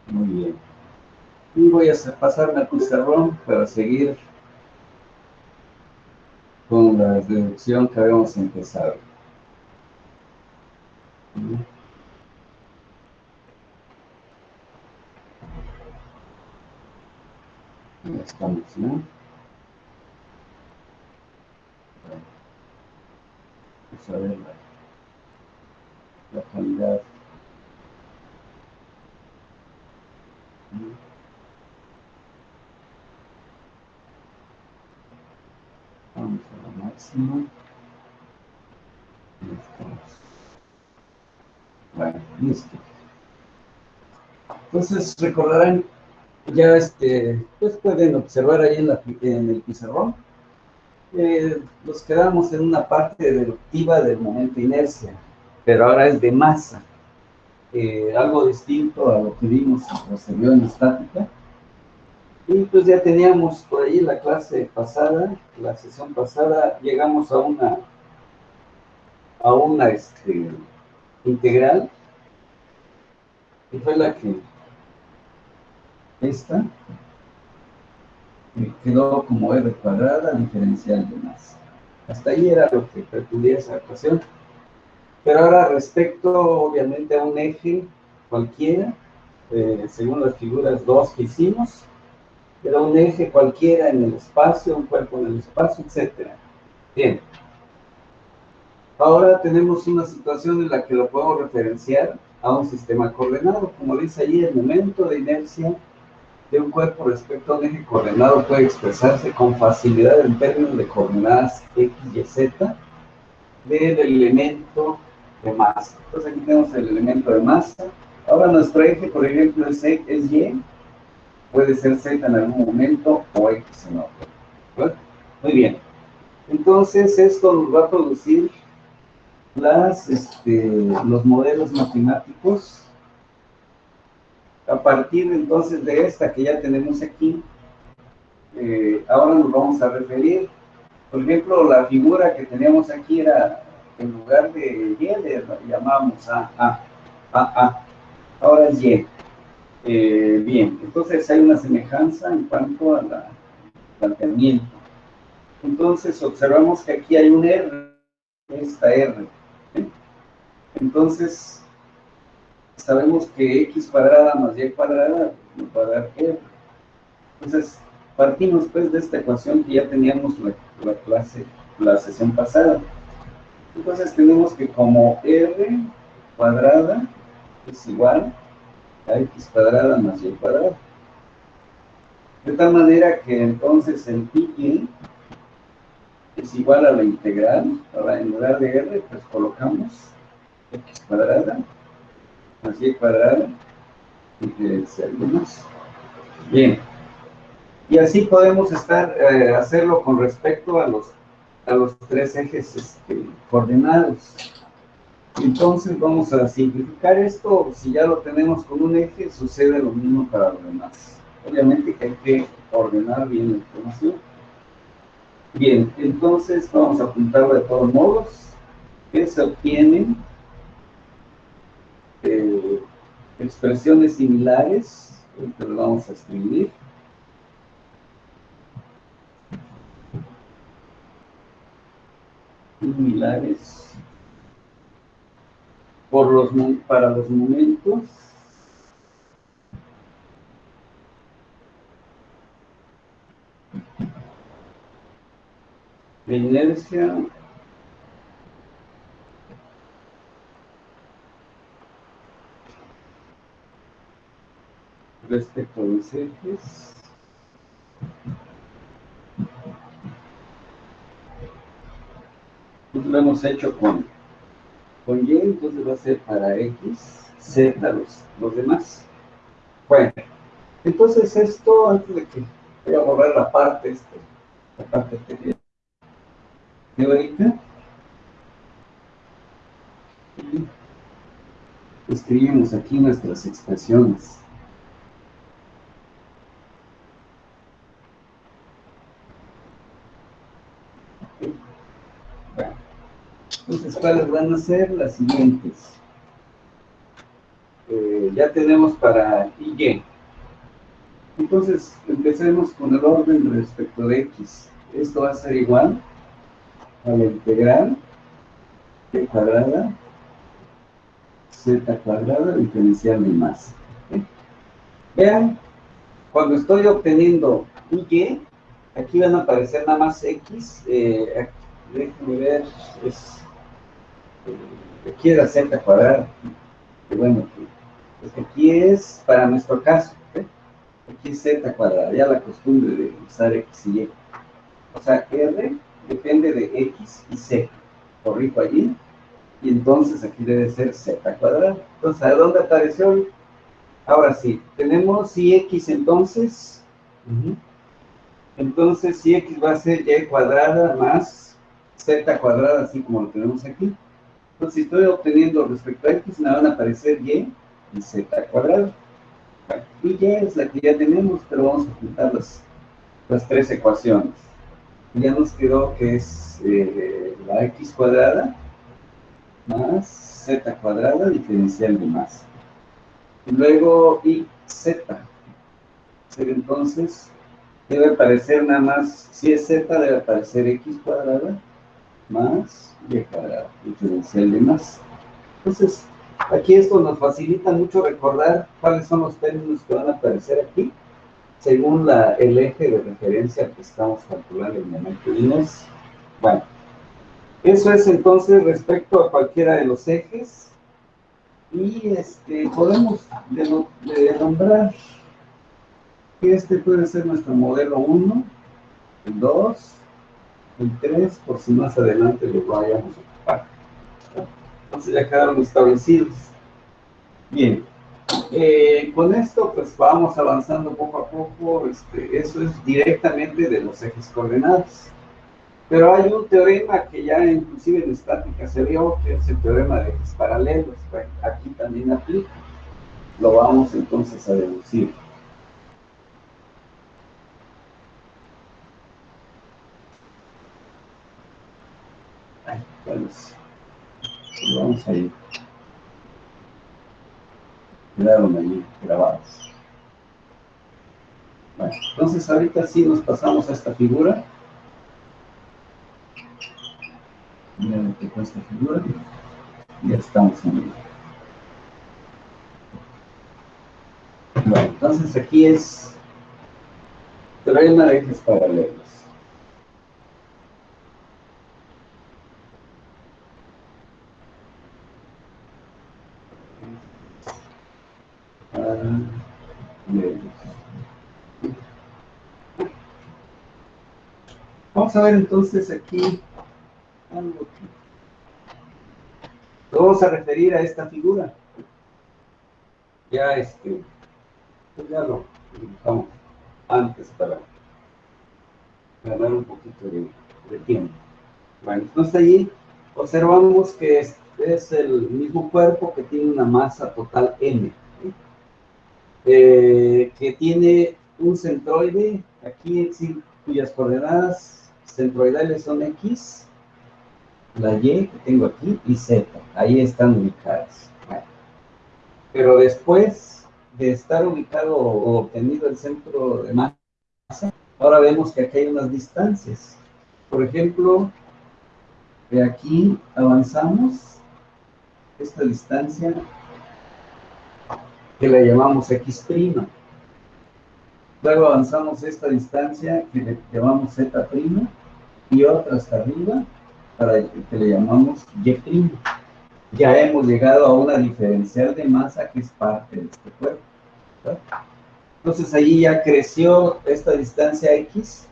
Muy bien. Y voy a pasarme al pizarrón para seguir con la deducción que habíamos empezado. Ya estamos, ¿no? Vamos a ver la calidad. Vamos a la máxima. Bueno, listo. Entonces recordarán, ya pues pueden observar ahí en el pizarrón. Nos quedamos en una parte deductiva del momento de inercia, pero ahora es de masa. Algo distinto a lo que vimos o se vio en estática. Y pues ya teníamos por ahí la clase pasada, la sesión pasada, llegamos a una integral, que fue la que esta quedó como r cuadrada diferencial de masa. Hasta ahí era lo que pretendía esa ecuación. Pero ahora respecto, obviamente, a un eje cualquiera, según las figuras 2 que hicimos, era un eje cualquiera en el espacio, un cuerpo en el espacio, etcétera. Bien. Ahora tenemos una situación en la que lo podemos referenciar a un sistema coordenado. Como dice allí, el momento de inercia de un cuerpo respecto a un eje coordenado puede expresarse con facilidad en términos de coordenadas x y z del elemento de masa. Entonces aquí tenemos el elemento de masa. Ahora nuestro eje, por ejemplo, es y, puede ser z en algún momento o x en otro. ¿Verdad? Muy bien. Entonces esto nos va a producir los modelos matemáticos a partir entonces de esta que ya tenemos aquí. Ahora nos vamos a referir, por ejemplo, la figura que teníamos aquí era, en lugar de y, le llamábamos a. Ahora es y. Bien, entonces hay una semejanza en cuanto al planteamiento. Entonces observamos que aquí hay un R, esta R. Entonces sabemos que x cuadrada más y cuadrada nos va a dar r. Entonces, partimos pues de esta ecuación que ya teníamos la sesión pasada. Entonces tenemos que como r cuadrada es igual a x cuadrada más y cuadrada. De tal manera que entonces el y es igual a la integral. Ahora en lugar de r, pues colocamos x cuadrada más y cuadrada diferenciaremos. Bien. Y así podemos hacerlo con respecto a los tres ejes coordenados. Entonces vamos a simplificar esto. Si ya lo tenemos con un eje, sucede lo mismo para los demás. Obviamente que hay que ordenar bien la información. Bien, entonces vamos a apuntarlo de todos modos. Que se obtienen expresiones similares. Entonces lo vamos a escribir. Similares para los momentos de inercia respecto a los ejes pues lo hemos hecho con y, entonces va a ser para x, z los demás. Bueno, entonces esto, antes de que voy a borrar la parte teórica, y escribimos aquí nuestras expresiones. Bueno, entonces, ¿cuáles van a ser? Las siguientes. ya tenemos para y. Entonces, empecemos con el orden respecto de x. Esto va a ser igual a la integral y cuadrada z cuadrada diferencial de más. Vean, cuando estoy obteniendo y, aquí van a aparecer nada más x. Déjenme ver, aquí era z cuadrada. Y bueno, pues aquí es para nuestro caso. Aquí es z cuadrada, ya la costumbre de usar x y y. O sea, r depende de x y z. Corrijo allí. Y entonces aquí debe ser z cuadrada. Entonces, ¿a dónde apareció? Ahora sí, tenemos si x entonces. Entonces, si x va a ser y cuadrada más z cuadrada, así como lo tenemos aquí. Entonces, si estoy obteniendo respecto a x, me van a aparecer y z cuadrada. Y y es la que ya tenemos, pero vamos a juntar las tres ecuaciones. Ya nos quedó que es la x cuadrada más z cuadrada diferencial de más. Y luego y z. Entonces, debe aparecer nada más, si es z, debe aparecer x cuadrada más y cuadrada diferencial de más. Entonces, aquí esto nos facilita mucho recordar cuáles son los términos que van a aparecer aquí, según el eje de referencia que estamos calculando en el momento. Bueno, eso es entonces respecto a cualquiera de los ejes. Y podemos nombrar que este puede ser nuestro modelo 1, el 2, el 3, por si más adelante lo vayamos a ocupar. Entonces ya quedaron establecidos. Bien, con esto pues vamos avanzando poco a poco. Eso es directamente de los ejes coordenados. Pero hay un teorema que ya inclusive en estática se vio, que es el teorema de ejes paralelos. Aquí también aplica. Lo vamos entonces a deducir. Pues, vamos a ir. Quedaron ahí grabados. Bueno, entonces ahorita sí nos pasamos a esta figura. Miren qué fue esta figura. Ya estamos en ella. Bueno, entonces aquí es teorema de ejes paralelos. Vamos a ver entonces aquí algo que vamos a referir a esta figura. Ya pues ya lo dibujamos antes para ganar un poquito de tiempo. Bueno, entonces allí observamos que es el mismo cuerpo que tiene una masa total m, que tiene un centroide aquí cuyas coordenadas centroidales son x, la y que tengo aquí y z, ahí están ubicadas. Bueno, pero después de estar ubicado o obtenido el centro de masa, ahora vemos que aquí hay unas distancias. Por ejemplo, de aquí avanzamos esta distancia que la llamamos x'. Luego avanzamos esta distancia que le llamamos z' y otra hasta arriba que le llamamos y'. Ya hemos llegado a una diferencial de masa que es parte de este cuerpo, ¿verdad? Entonces ahí ya creció esta distancia x,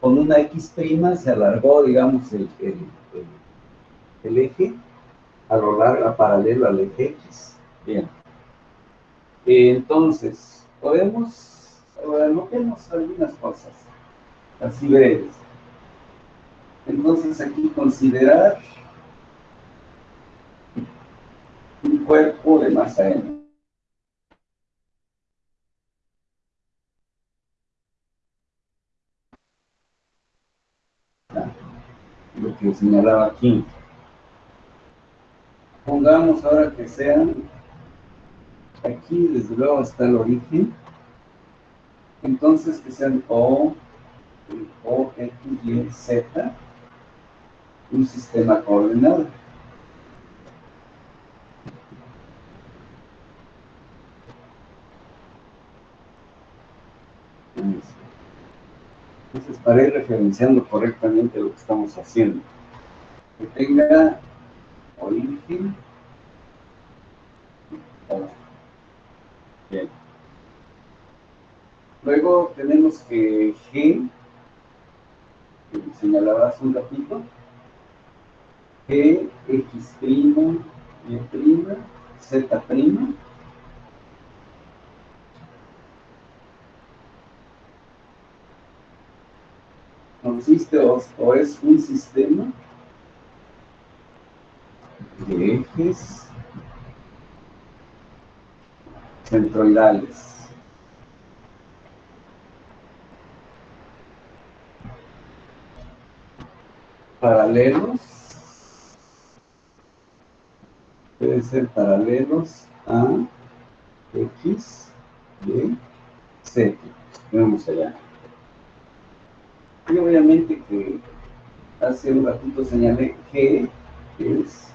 con una x' se alargó, digamos, el eje a lo largo, paralelo al eje x. Bien. Entonces, notemos algunas cosas, así breves. Entonces aquí considerar un cuerpo de masa m. Lo que señalaba aquí. Pongamos ahora que sean Aquí, desde luego, está el origen. Entonces, que sean O, X, Y, Z, un sistema coordenado. Entonces, para ir referenciando correctamente lo que estamos haciendo, que tenga origen. Bien. Luego tenemos que G, que señalaba hace un ratito, G, X', Y', Z', consiste o es un sistema de ejes centroidales. Paralelos, pueden ser paralelos a X, Y, Z. Vamos allá. Y obviamente que hace un ratito señalé G, que es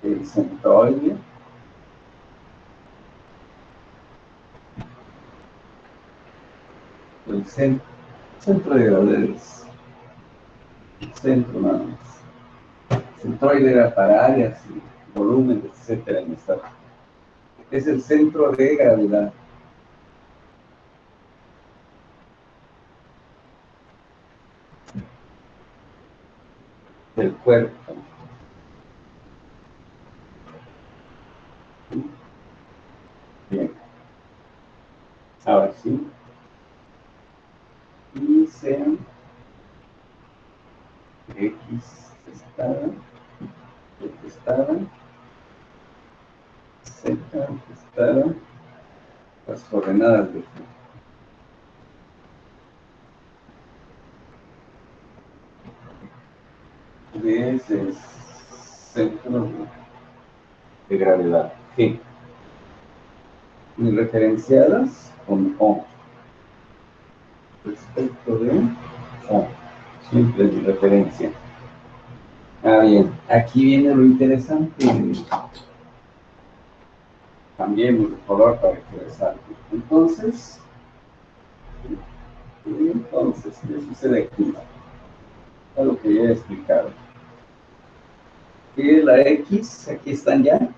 el centroide. El centro de gravedades. Centro nada más. Centroide era para áreas y volúmenes, etcétera, en esta. Es el centro de gravedad. Del cuerpo. Bien. Ahora sí. Y sean X estada, Y estada, Z estada, las coordenadas de ese centro de gravedad G, y referenciadas con O, respecto de O, siempre de referencia. Ah, bien, aquí viene lo interesante. Cambiemos de color para que resalte. Entonces, ¿qué sucede aquí? Es lo que ya he explicado. Que la X, aquí están ya,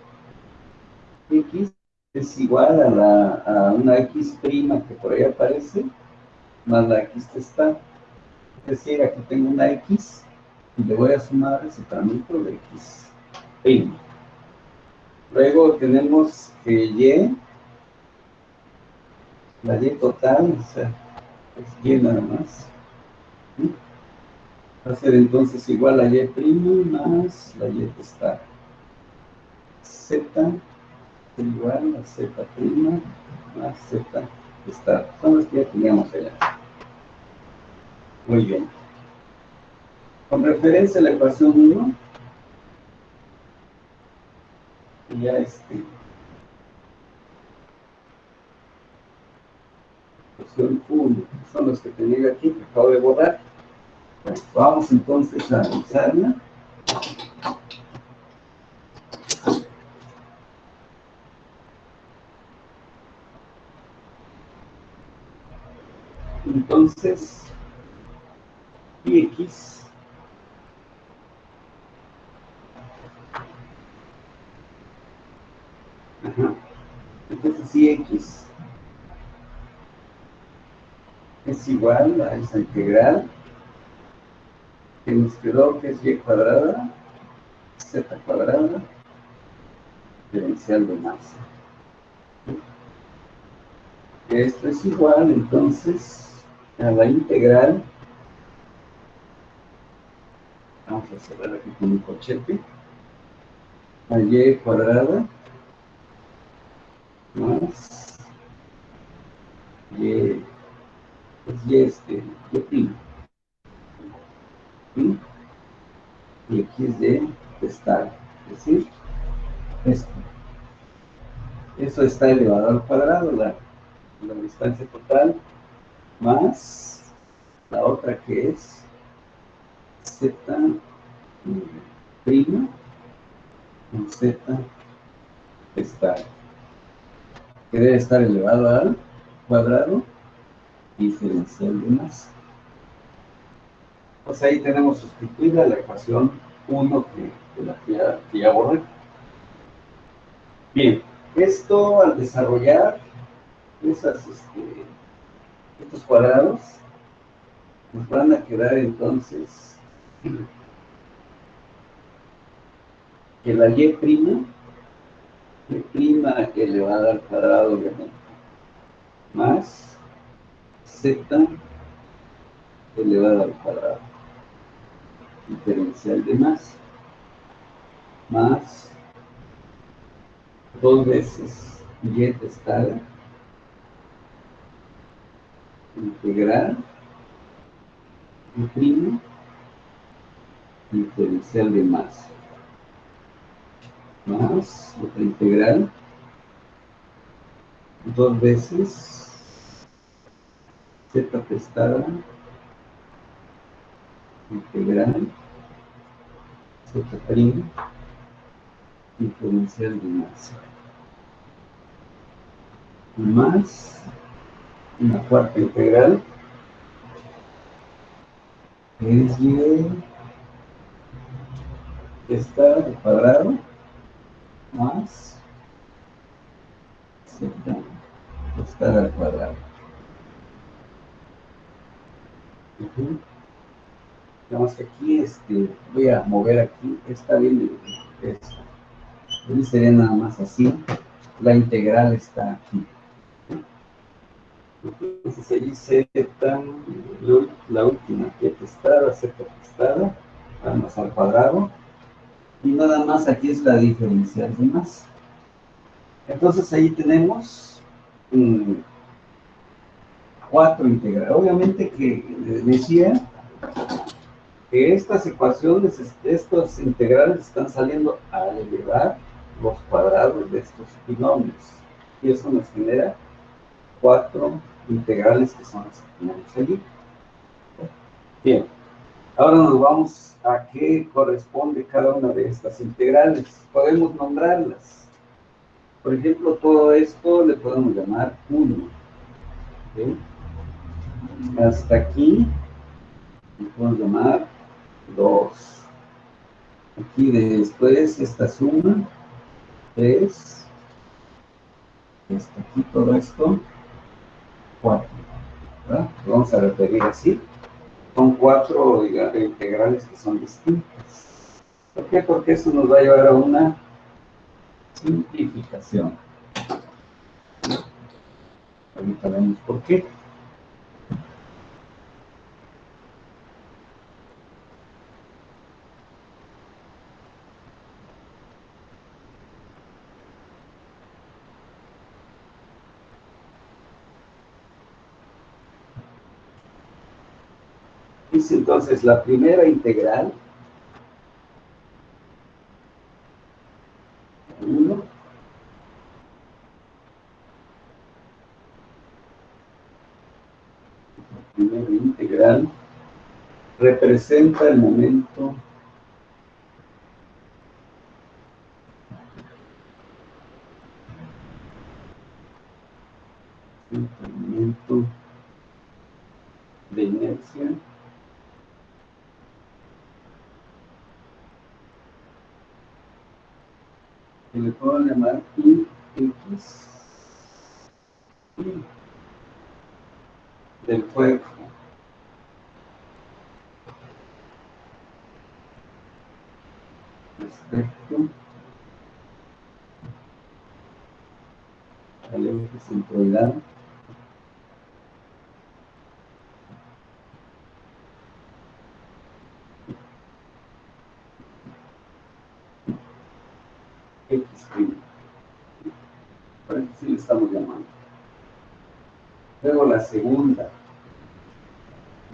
X es igual a una X' que por ahí aparece, más la X está. Es decir, aquí tengo una X y le voy a sumar ese trámite de X'. Luego tenemos que Y, la Y total, o sea, es Y nada más. ¿Sí? Va a ser entonces igual a Y' más la Y está. Z igual a Z' más Z está. Son las que ya teníamos allá. Muy bien. Con referencia a la ecuación 1, ya ecuación 1, son los que tenía aquí, que acabo de borrar. Pues vamos entonces a analizarla. Entonces, X entonces X es igual a esa integral que nos quedó que es Y cuadrada, Z cuadrada, diferencial de masa. Esto es igual entonces a la integral, vamos a cerrar aquí con un corchete, a Y cuadrada más Y, pues Y primo, ¿sí? Y XY estar, es decir, esto. Eso está elevado al cuadrado, la distancia total, más la otra que es z prima con z está, que debe estar elevado al cuadrado diferencial de masa. Pues ahí tenemos sustituida la ecuación 1 que ya borré. Bien, esto al desarrollar estos cuadrados, nos van a quedar entonces que la y prima elevada al cuadrado, obviamente, más z elevada al cuadrado, diferencial de masa, más 2 veces y testada, integral, y prima, diferencial de masa, más otra integral, 2 veces z testada, integral, z prima, diferencial de masa, más una cuarta integral, que es y está al cuadrado, más z está al cuadrado. Nada más que aquí voy a mover aquí, está bien esto. Sería nada más así, la integral está aquí. Entonces ahí z, la última que testada, z testada, vamos al cuadrado, y nada más aquí es la diferencial de masa. Entonces ahí tenemos 4 integrales. Obviamente que decía que estas ecuaciones, estos integrales están saliendo al elevar los cuadrados de estos binomios. Y eso nos genera 4 integrales que son las que tenemos allí. Bien, ahora nos vamos a qué corresponde cada una de estas integrales. Podemos nombrarlas. Por ejemplo, todo esto le podemos llamar 1. ¿Okay? Hasta aquí le podemos llamar 2. Aquí después esta suma 3. Hasta aquí todo esto 4. ¿Verdad? Lo vamos a referir así. Son 4 integrales que son distintas. ¿Por qué? Porque eso nos va a llevar a una simplificación. Ahorita vemos por qué. Dice entonces la primera integral, 1, la primera integral representa el momento de inercia que le puedo llamar X del cuerpo respecto al eje centroidal X'. Por eso sí le estamos llamando. Luego la segunda,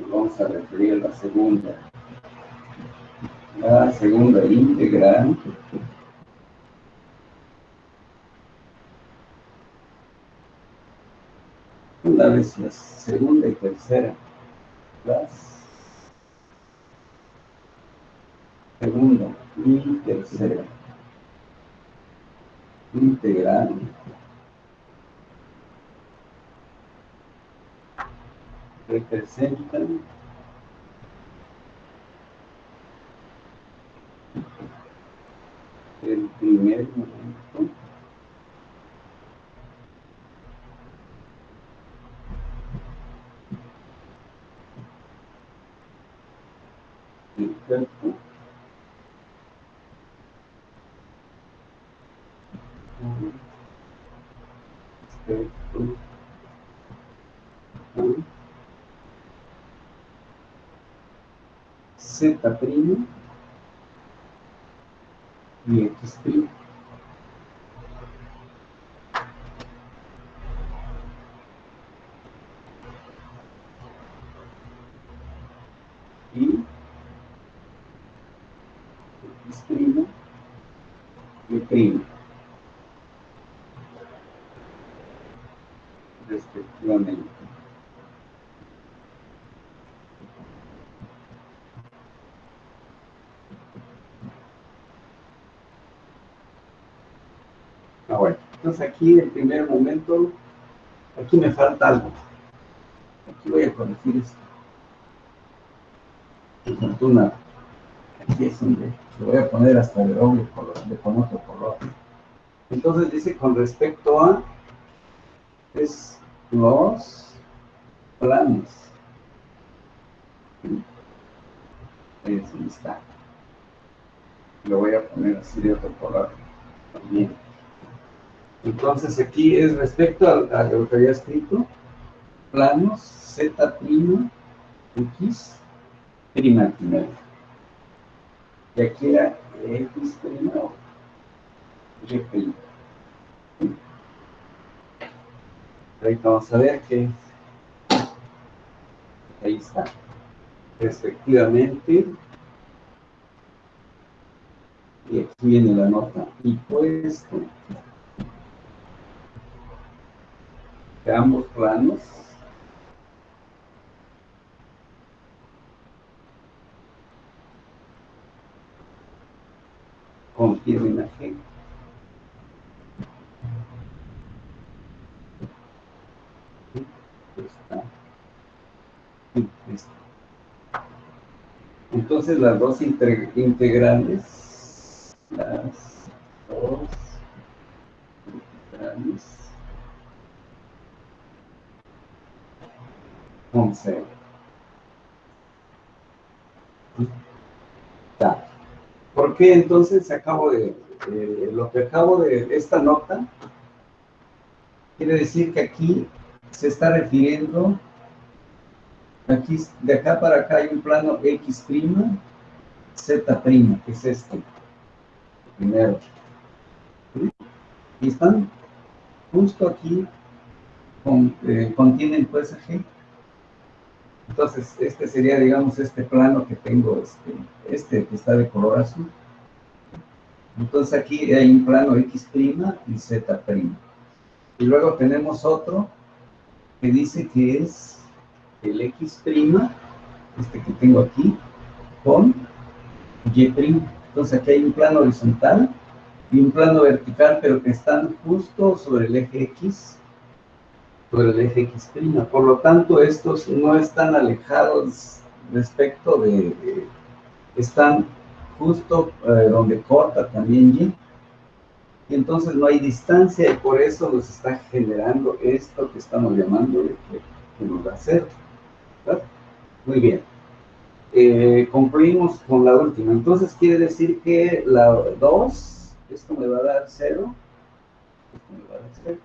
nos vamos a referir a la segunda. La segunda integral Una vez la segunda y tercera. Las segunda y tercera. Integral. Representan el primer momento del cuerpo respecto a Z' y X'. Y X' y primo, respectivamente. Bueno, entonces aquí el primer momento, aquí me falta algo. Aquí voy a corregir esto. Por fortuna, aquí es donde lo voy a poner hasta de doble color, con otro color. Entonces dice con respecto a es los planos. Ahí es donde está. Lo voy a poner así de otro color también. Entonces aquí es respecto a lo que había escrito, planos Z', X', primero. Y aquí era X' o Y'. Ahorita vamos a ver que ahí está. Respectivamente. Y aquí viene la nota. Y puesto que ambos planos contienen a G. Entonces las dos integrales, con 0. ¿Por qué entonces lo que acabo de esta nota? Quiere decir que aquí se está refiriendo, aquí de acá para acá hay un plano X', Z', que es este, primero. Y están justo aquí, contienen pues a G. Entonces, este sería, digamos, este plano que tengo, este que está de color azul. Entonces aquí hay un plano X' y Z'. Y luego tenemos otro que dice que es el X', este que tengo aquí, con Y'. Entonces aquí hay un plano horizontal y un plano vertical, pero que están justo sobre el eje X, sobre el eje X'. Por lo tanto, estos no están alejados respecto están justo donde corta también Y. Y entonces no hay distancia y por eso nos está generando esto que estamos llamando que nos va a hacer. ¿Verdad? Muy bien. Concluimos con la última. Entonces quiere decir que la 2, esto me va a dar 0. Esto me va a dar 0.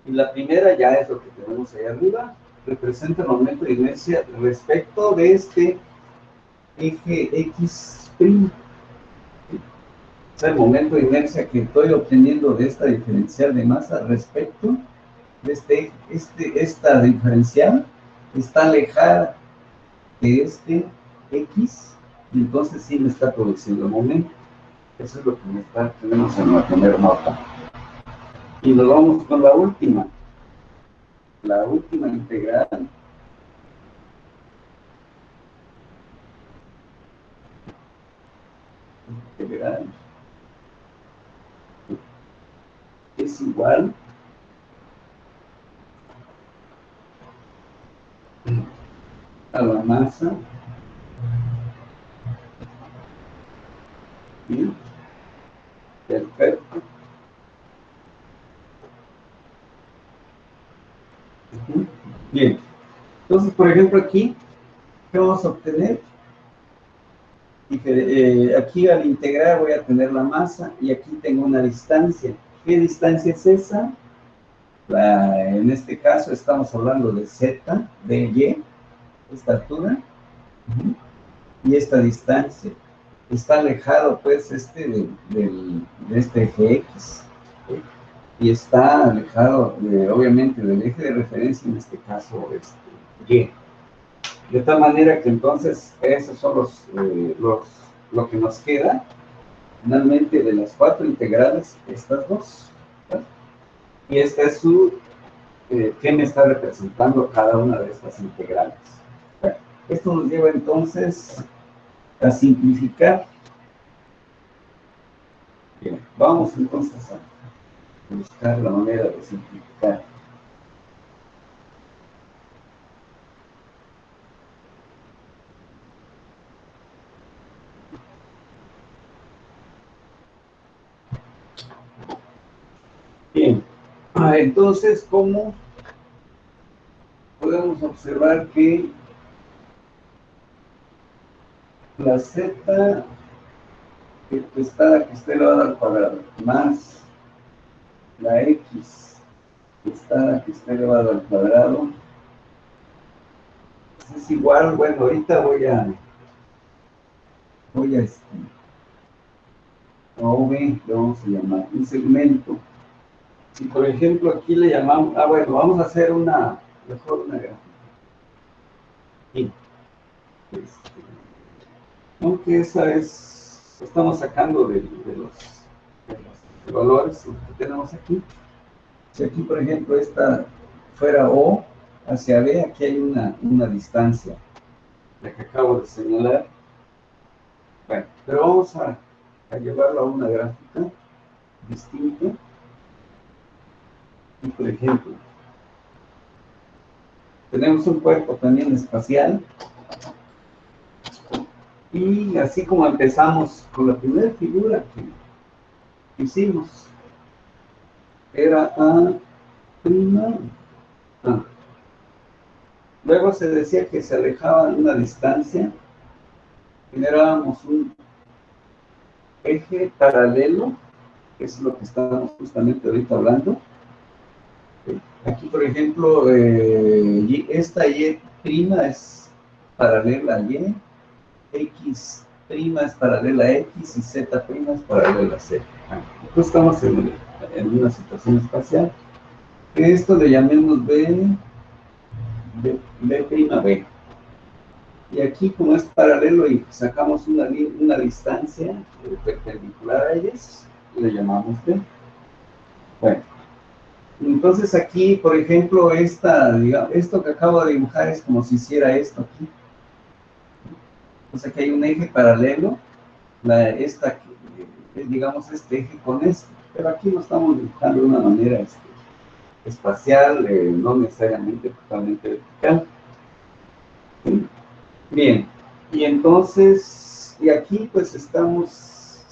Y la primera ya es lo que tenemos ahí arriba. Representa el momento de inercia respecto de este eje X'. O sea, el momento de inercia que estoy obteniendo de esta diferencial de masa respecto de esta diferencial está alejada de este X, y entonces sí me está produciendo momento. Eso es lo que tenemos en la primera nota. Y nos vamos con la última. la última integral es igual a la masa y perfecto. Bien, entonces por ejemplo aquí, ¿qué vamos a obtener? Aquí al integrar voy a tener la masa y aquí tengo una distancia. ¿Qué distancia es esa? En este caso estamos hablando de Z, de Y, esta altura, y esta distancia. Está alejado pues de este eje X, ¿sí? Y está alejado obviamente del eje de referencia, en este caso Y. De tal manera que entonces esos son lo que nos queda finalmente de las 4 integrales, estas dos, ¿verdad? Y esta es ¿qué me está representando cada una de estas integrales? Bueno, esto nos lleva entonces a simplificar. Bien, vamos entonces a buscar la manera de simplificar. Bien, entonces, ¿cómo podemos observar que la Z que está elevada al cuadrado más la X que está elevada al cuadrado es igual? Bueno, ahorita voy a OV, le vamos a llamar un segmento. Si por ejemplo aquí le llamamos, bueno, vamos a hacer mejor una gráfica. Aquí. Aunque esa estamos sacando de los valores que tenemos aquí. Si aquí, por ejemplo, esta fuera O hacia B, aquí hay una distancia, la que acabo de señalar. Bueno, pero vamos a llevarlo a una gráfica distinta. Y, por ejemplo, tenemos un cuerpo también espacial. Y así como empezamos con la primera figura que hicimos, era A'. A. Luego se decía que se alejaban una distancia, generábamos un eje paralelo, que es lo que estamos justamente ahorita hablando. Aquí, por ejemplo, esta Y' es paralela a Y, X' es paralela a X y Z' es paralela a Z. Entonces estamos en una situación espacial. Esto le llamemos B'. Y aquí, como es paralelo y sacamos una distancia perpendicular a ellas, le llamamos B. Bueno, entonces aquí, por ejemplo, esto que acabo de dibujar es como si hiciera esto aquí. Entonces aquí hay un eje paralelo, digamos este eje con este, pero aquí lo estamos dibujando de una manera espacial, no necesariamente totalmente vertical. Bien, y entonces, y aquí pues estamos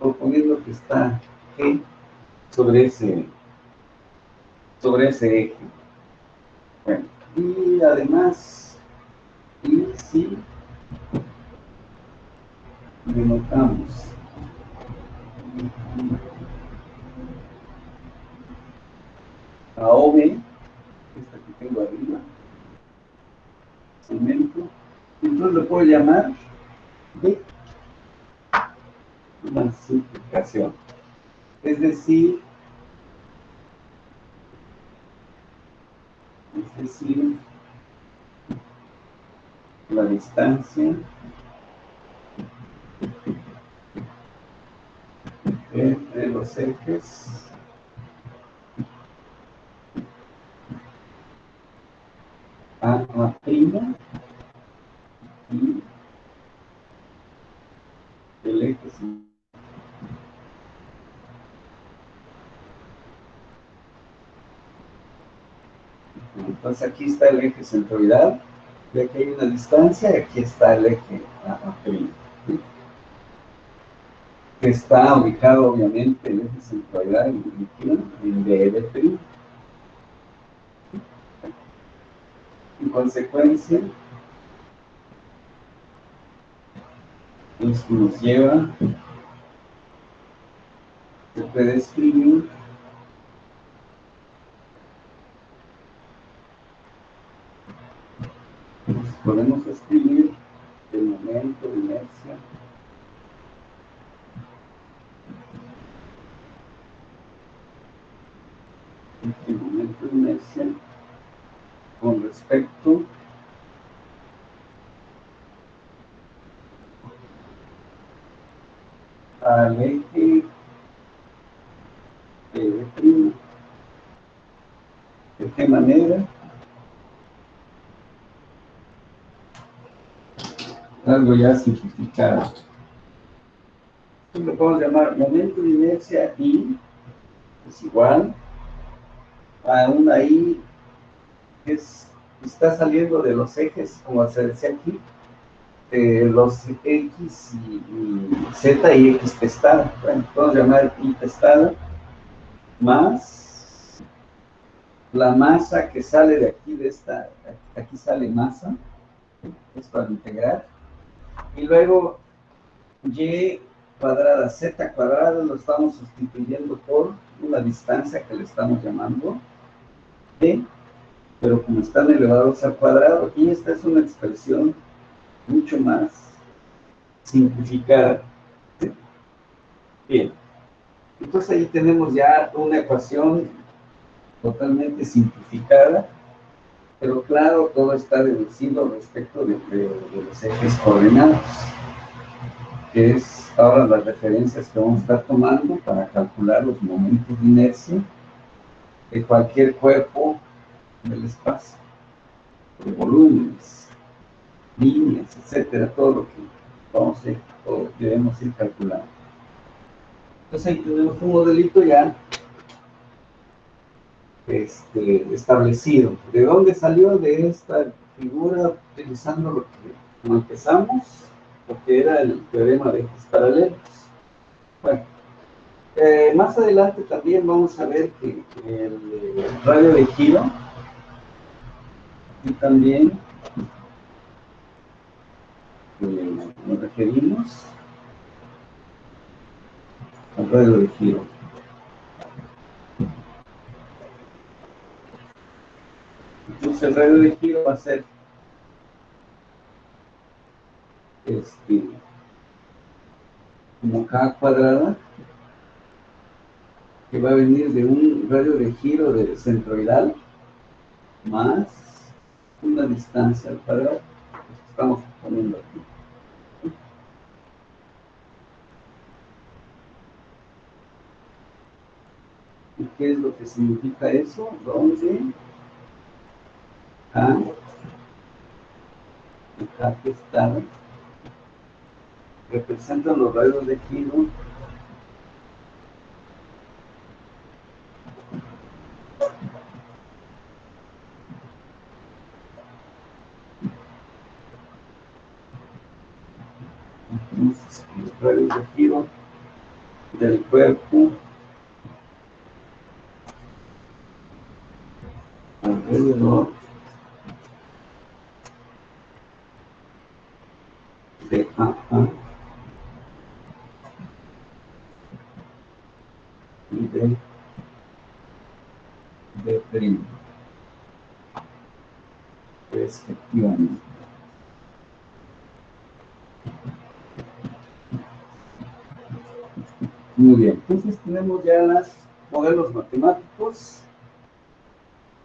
proponiendo que está G sobre ese eje. Bueno, y además, y si denotamos a OB, esta que tengo arriba, segmento, entonces lo puedo llamar de una simplificación. Es decir, la distancia entre los ejes Entonces aquí está el eje centroidal, y aquí hay una distancia, y aquí está el eje A', que está ubicado obviamente el eje centroidal en BD'. En consecuencia, esto nos lleva, se puede escribir podemos escribir el momento de inercia con respecto al eje primo. ¿De qué manera? Algo ya simplificado. Esto lo podemos llamar momento de inercia I es igual a una I que está saliendo de los ejes, como se decía aquí, los X y Z y X testada. Bueno, podemos llamar I testada más la masa que sale de aquí, aquí sale masa, es para integrar, y luego Y cuadrada, Z cuadrada, lo estamos sustituyendo por una distancia que le estamos llamando D, pero como están elevados al cuadrado, y esta es una expresión mucho más simplificada. Bien, entonces ahí tenemos ya una ecuación totalmente simplificada, pero claro, todo está deducido respecto de los ejes coordenados, que es ahora las referencias que vamos a estar tomando para calcular los momentos de inercia de cualquier cuerpo del espacio, de volúmenes, líneas, etcétera, todo lo que vamos a ir, o debemos ir calculando. Entonces ahí tenemos un modelito ya establecido. ¿De dónde salió? De esta figura, utilizando lo que como empezamos, lo que era el teorema de ejes paralelos. Bueno, más adelante también vamos a ver que el radio de giro y también nos referimos al radio de giro. Entonces el radio de giro va a ser como K cuadrada, que va a venir de un radio de giro de centroidal más una distancia al cuadrado. Estamos poniendo aquí. ¿Y qué es lo que significa eso? Donde K y K que está representan los radios de giro del cuerpo alrededor de AA y de B', respectivamente. Muy bien, entonces tenemos ya los modelos matemáticos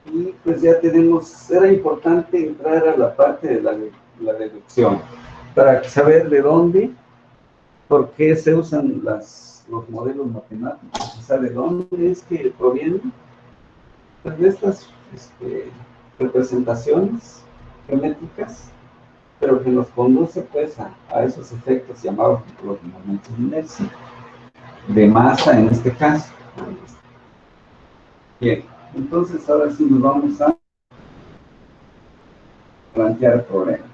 y pues ya tenemos, era importante entrar a la parte de la deducción para saber de dónde, por qué se usan los modelos matemáticos, o sea, de dónde es que provienen pues, de estas representaciones geométricas, pero que nos conduce pues a esos efectos llamados los momentos de inercia, de masa en este caso. Bien, entonces ahora sí nos vamos a plantear problemas.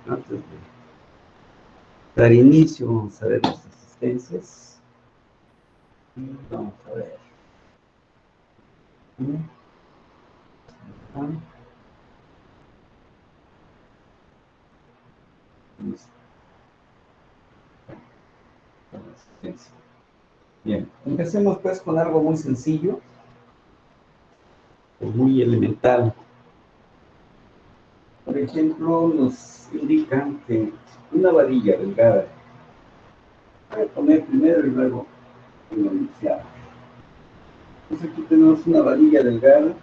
Antes de dar inicio, vamos a ver las asistencias. Y vamos a ver. Bien, empecemos pues con algo muy sencillo, muy elemental. Por ejemplo, nos indican que una varilla delgada, voy a poner primero y luego lo inicial. Entonces aquí tenemos una varilla delgada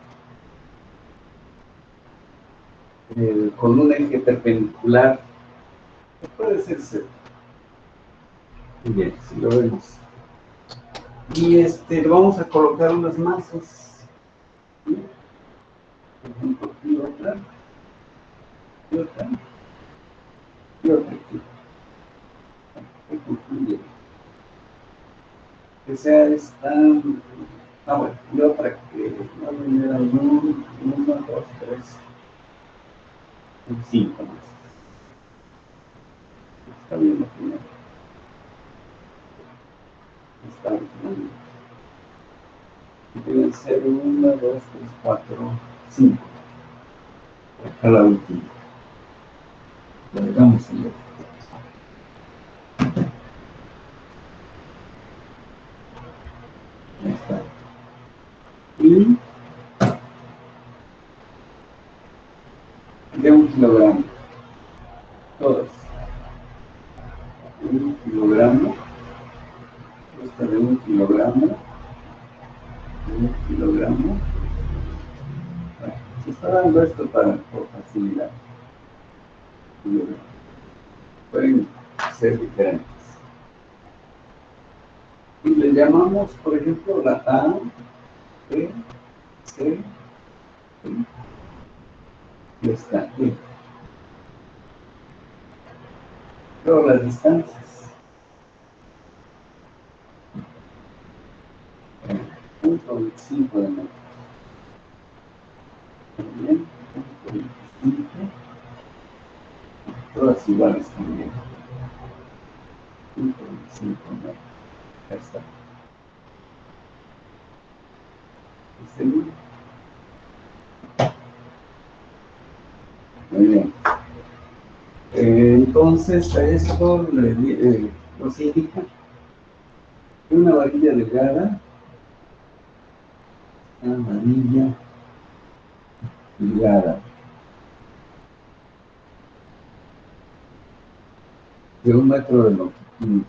con un eje perpendicular, que puede ser Z. Muy bien, si lo vemos. Y le vamos a colocar unas masas. ¿Sí? Por ejemplo, aquí otra. Y otra. Y otra aquí. Que concluye. Que sea esta. Bueno, y otra que va a venir a 1, 2, 3, 5 más. Está bien la primera. Está bien. Deben ser 1, 2, 3, 4, 5. Acá la última. Le damos el otro. Ahí está. Y de 1 kilogramo. Todas. 1 kilogramo. Esta de 1 kilogramo. 1 kilogramo. Bueno, se está dando esto por facilidad. Pueden ser diferentes. Y le llamamos, por ejemplo, la A, B, C, D, y esta E. Luego las distancias. 0.25 de metros. También, 0.25. Todas iguales también. 0.25 metros. Ahí está. Muy bien. Entonces, a esto nos indica que una varilla delgada, de 1 metro de longitud.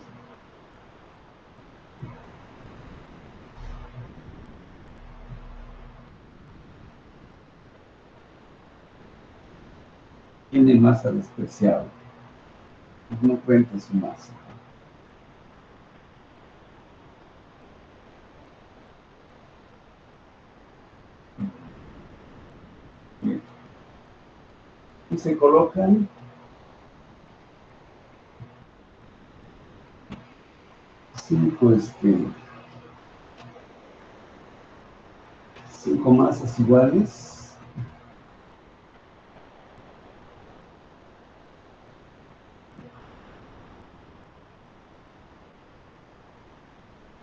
Tiene masa despreciable. No cuenta su masa. Bien. Y se colocan 5 masas iguales.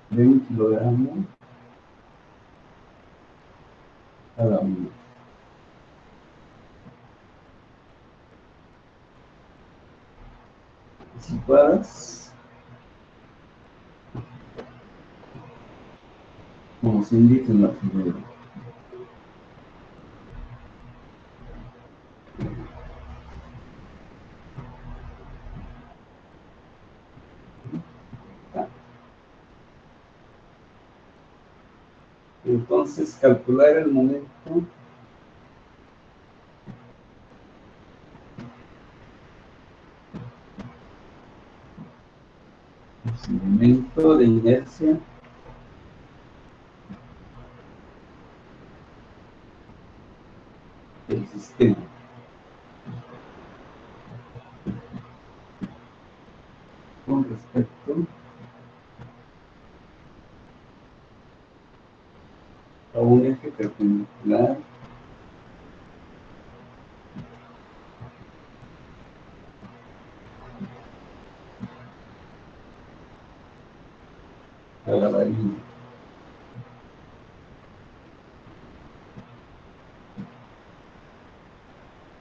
De 1 kilogramo cada uno. Situadas como se indica en la figura. Entonces, calcular el momento de inercia sistema. Con respecto a un eje perpendicular a la línea.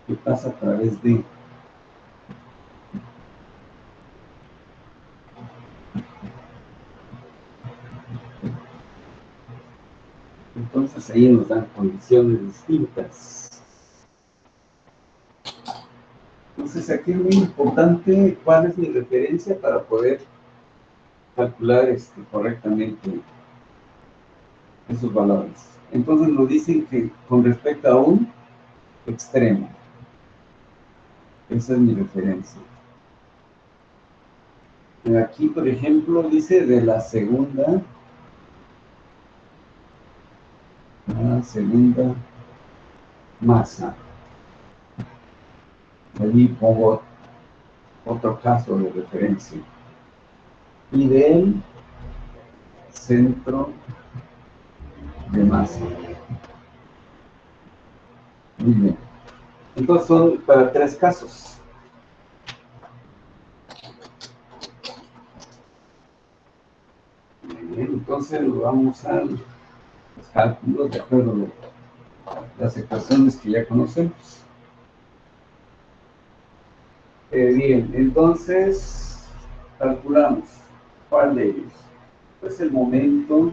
Que pasa a través de entonces ahí nos dan condiciones distintas. Entonces aquí es muy importante cuál es mi referencia para poder calcular correctamente esos valores. Entonces nos dicen que con respecto a un extremo, esa es mi referencia. Aquí, por ejemplo, dice de la segunda masa. Allí pongo otro caso de referencia. Y del centro de masa. Muy bien. Entonces son para 3 casos. Muy bien, entonces nos vamos a los cálculos de acuerdo a las ecuaciones que ya conocemos. Bien, entonces calculamos cuál de ellos. Pues el momento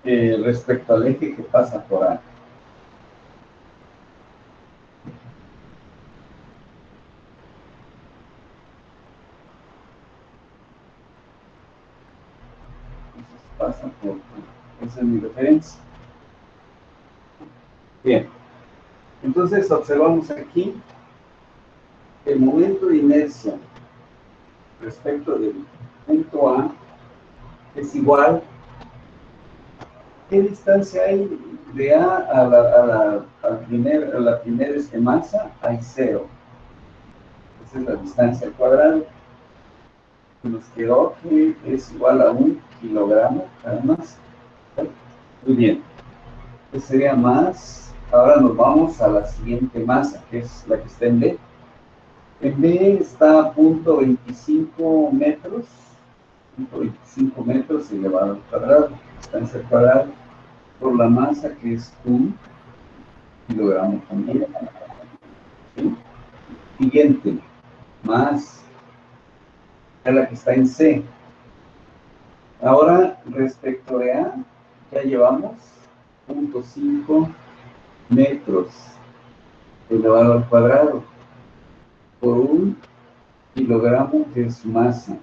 respecto al eje que pasa por A. Pasa por A. Esa es mi referencia. Bien. Entonces observamos aquí que el momento de inercia respecto del punto A es igual. ¿Qué distancia hay de A a la primera masa? Hay 0. Esa es la distancia al cuadrado. Nos quedó que es igual a 1 kilogramo cada masa. Muy bien. Este sería más. Ahora nos vamos a la siguiente masa, que es la que está en B. En B está a 0.25 metros. 0.25 metros elevado al cuadrado. Distancia al cuadrado por la masa, que es 1 kilogramo también. ¿Sí? Siguiente, más a la que está en C. Ahora, respecto de A, ya llevamos 0.5 metros elevado al cuadrado por 1 kilogramo, que es su masa.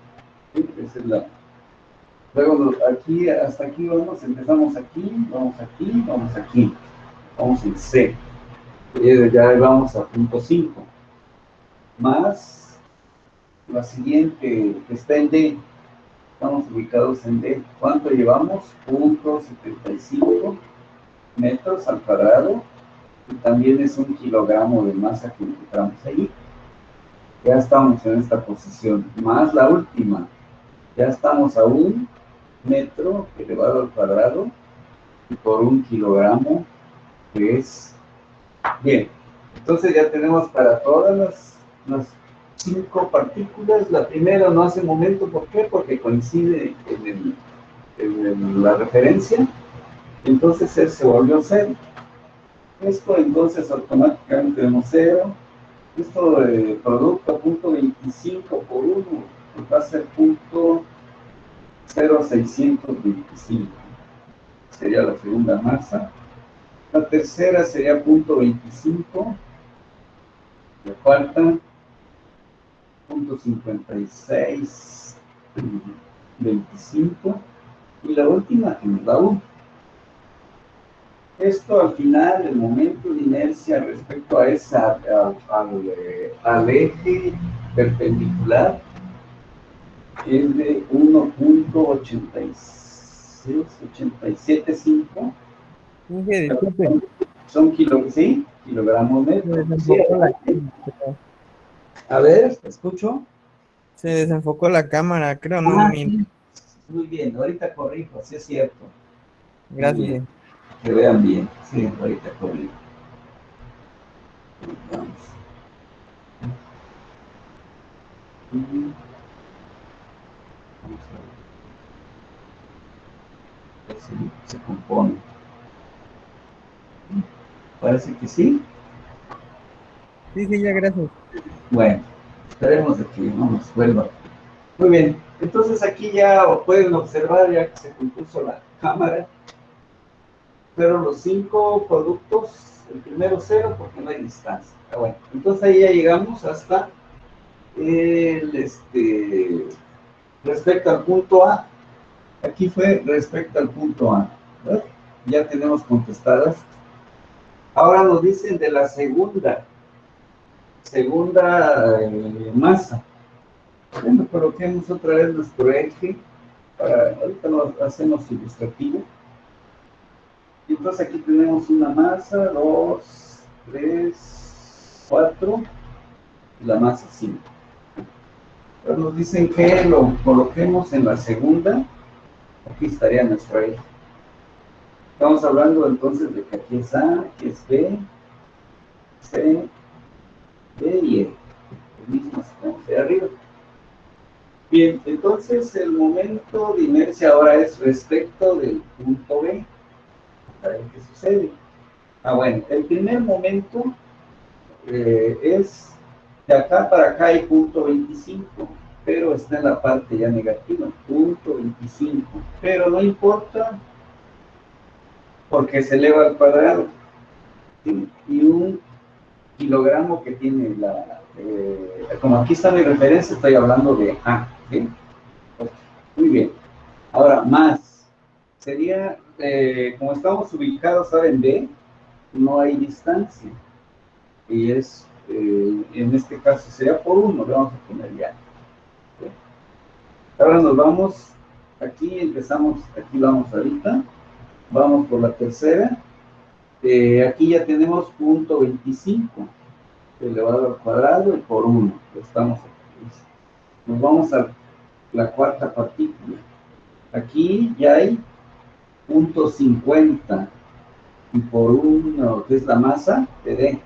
¿Sí? Esa es la. Luego, aquí, hasta aquí vamos, empezamos aquí, vamos aquí, vamos aquí. Vamos en C. Ya vamos a 0.5. Más la siguiente, que está en D. Estamos ubicados en D. ¿Cuánto llevamos? 0.75 metros al cuadrado. Y también es 1 kilogramo de masa que encontramos ahí. Ya estamos en esta posición. Más la última. Ya estamos a 1 metro elevado al cuadrado y por 1 kilogramo, que es. Bien. Entonces ya tenemos para todas las 5 partículas. La primera no hace momento. ¿Por qué? Porque coincide en la referencia. Entonces él se volvió 0. Esto entonces automáticamente tenemos 0. Esto de producto 0.25 por 1 va a ser 0.0625. Sería la segunda masa. La tercera sería 0.25. La cuarta 0.5625. Y la última que nos da 1. Esto al final, el momento de inercia respecto a al eje perpendicular es de 1.875 Inge, disculpe, Son ¿sí? Kilogramos se metros. Sí, desenfocó la cámara, creo. a ver, ¿te escucho? Se desenfocó la cámara, creo, no Ah, mi. sí. Muy bien, ahorita corrijo, sí es cierto. Muy bien, Gracias. que vean bien. Sí, ahorita corrijo. Vamos. Y vamos a ver si se compone. Parece que sí. Sí, sí, ya, gracias. Bueno, esperemos de que no nos vuelva. Muy bien, entonces aquí ya pueden observar, ya que se compuso la cámara, pero los 5 productos, el primero cero porque no hay distancia. Ah, bueno, entonces ahí ya llegamos hasta respecto al punto A. Aquí fue respecto al punto A, ¿verdad? Ya tenemos contestadas. Ahora nos dicen de la segunda masa. Bueno, coloquemos otra vez nuestro eje. Ahorita lo hacemos ilustrativo. Y entonces aquí tenemos una masa, 2, 3, 4, y la masa 5. Pero nos dicen que lo coloquemos en la segunda. Aquí estaría nuestro eje. Estamos hablando entonces de que aquí es A, aquí es B, C, D y E. El mismo estamos de arriba. Bien, entonces el momento de inercia ahora es respecto del punto B. A ver qué sucede. Ah, bueno, el primer momento es de acá para acá hay punto 25, pero está en la parte ya negativa, punto 25. Pero no importa porque se eleva al cuadrado. ¿Sí? Y un kilogramo que tiene como aquí está mi referencia, estoy hablando de A. ¿Sí? Okay. Muy bien. Ahora, más. Sería, como estamos ubicados ahora en B, no hay distancia. Y en este caso sería por 1, le vamos a poner ya. ¿Sí? Ahora nos vamos, aquí empezamos, aquí vamos ahorita, vamos por la tercera. Aquí ya tenemos punto 25 elevado al cuadrado y por 1. Estamos aquí. Nos vamos a la cuarta partícula. Aquí ya hay punto 50 y por 1, que es la masa, de D.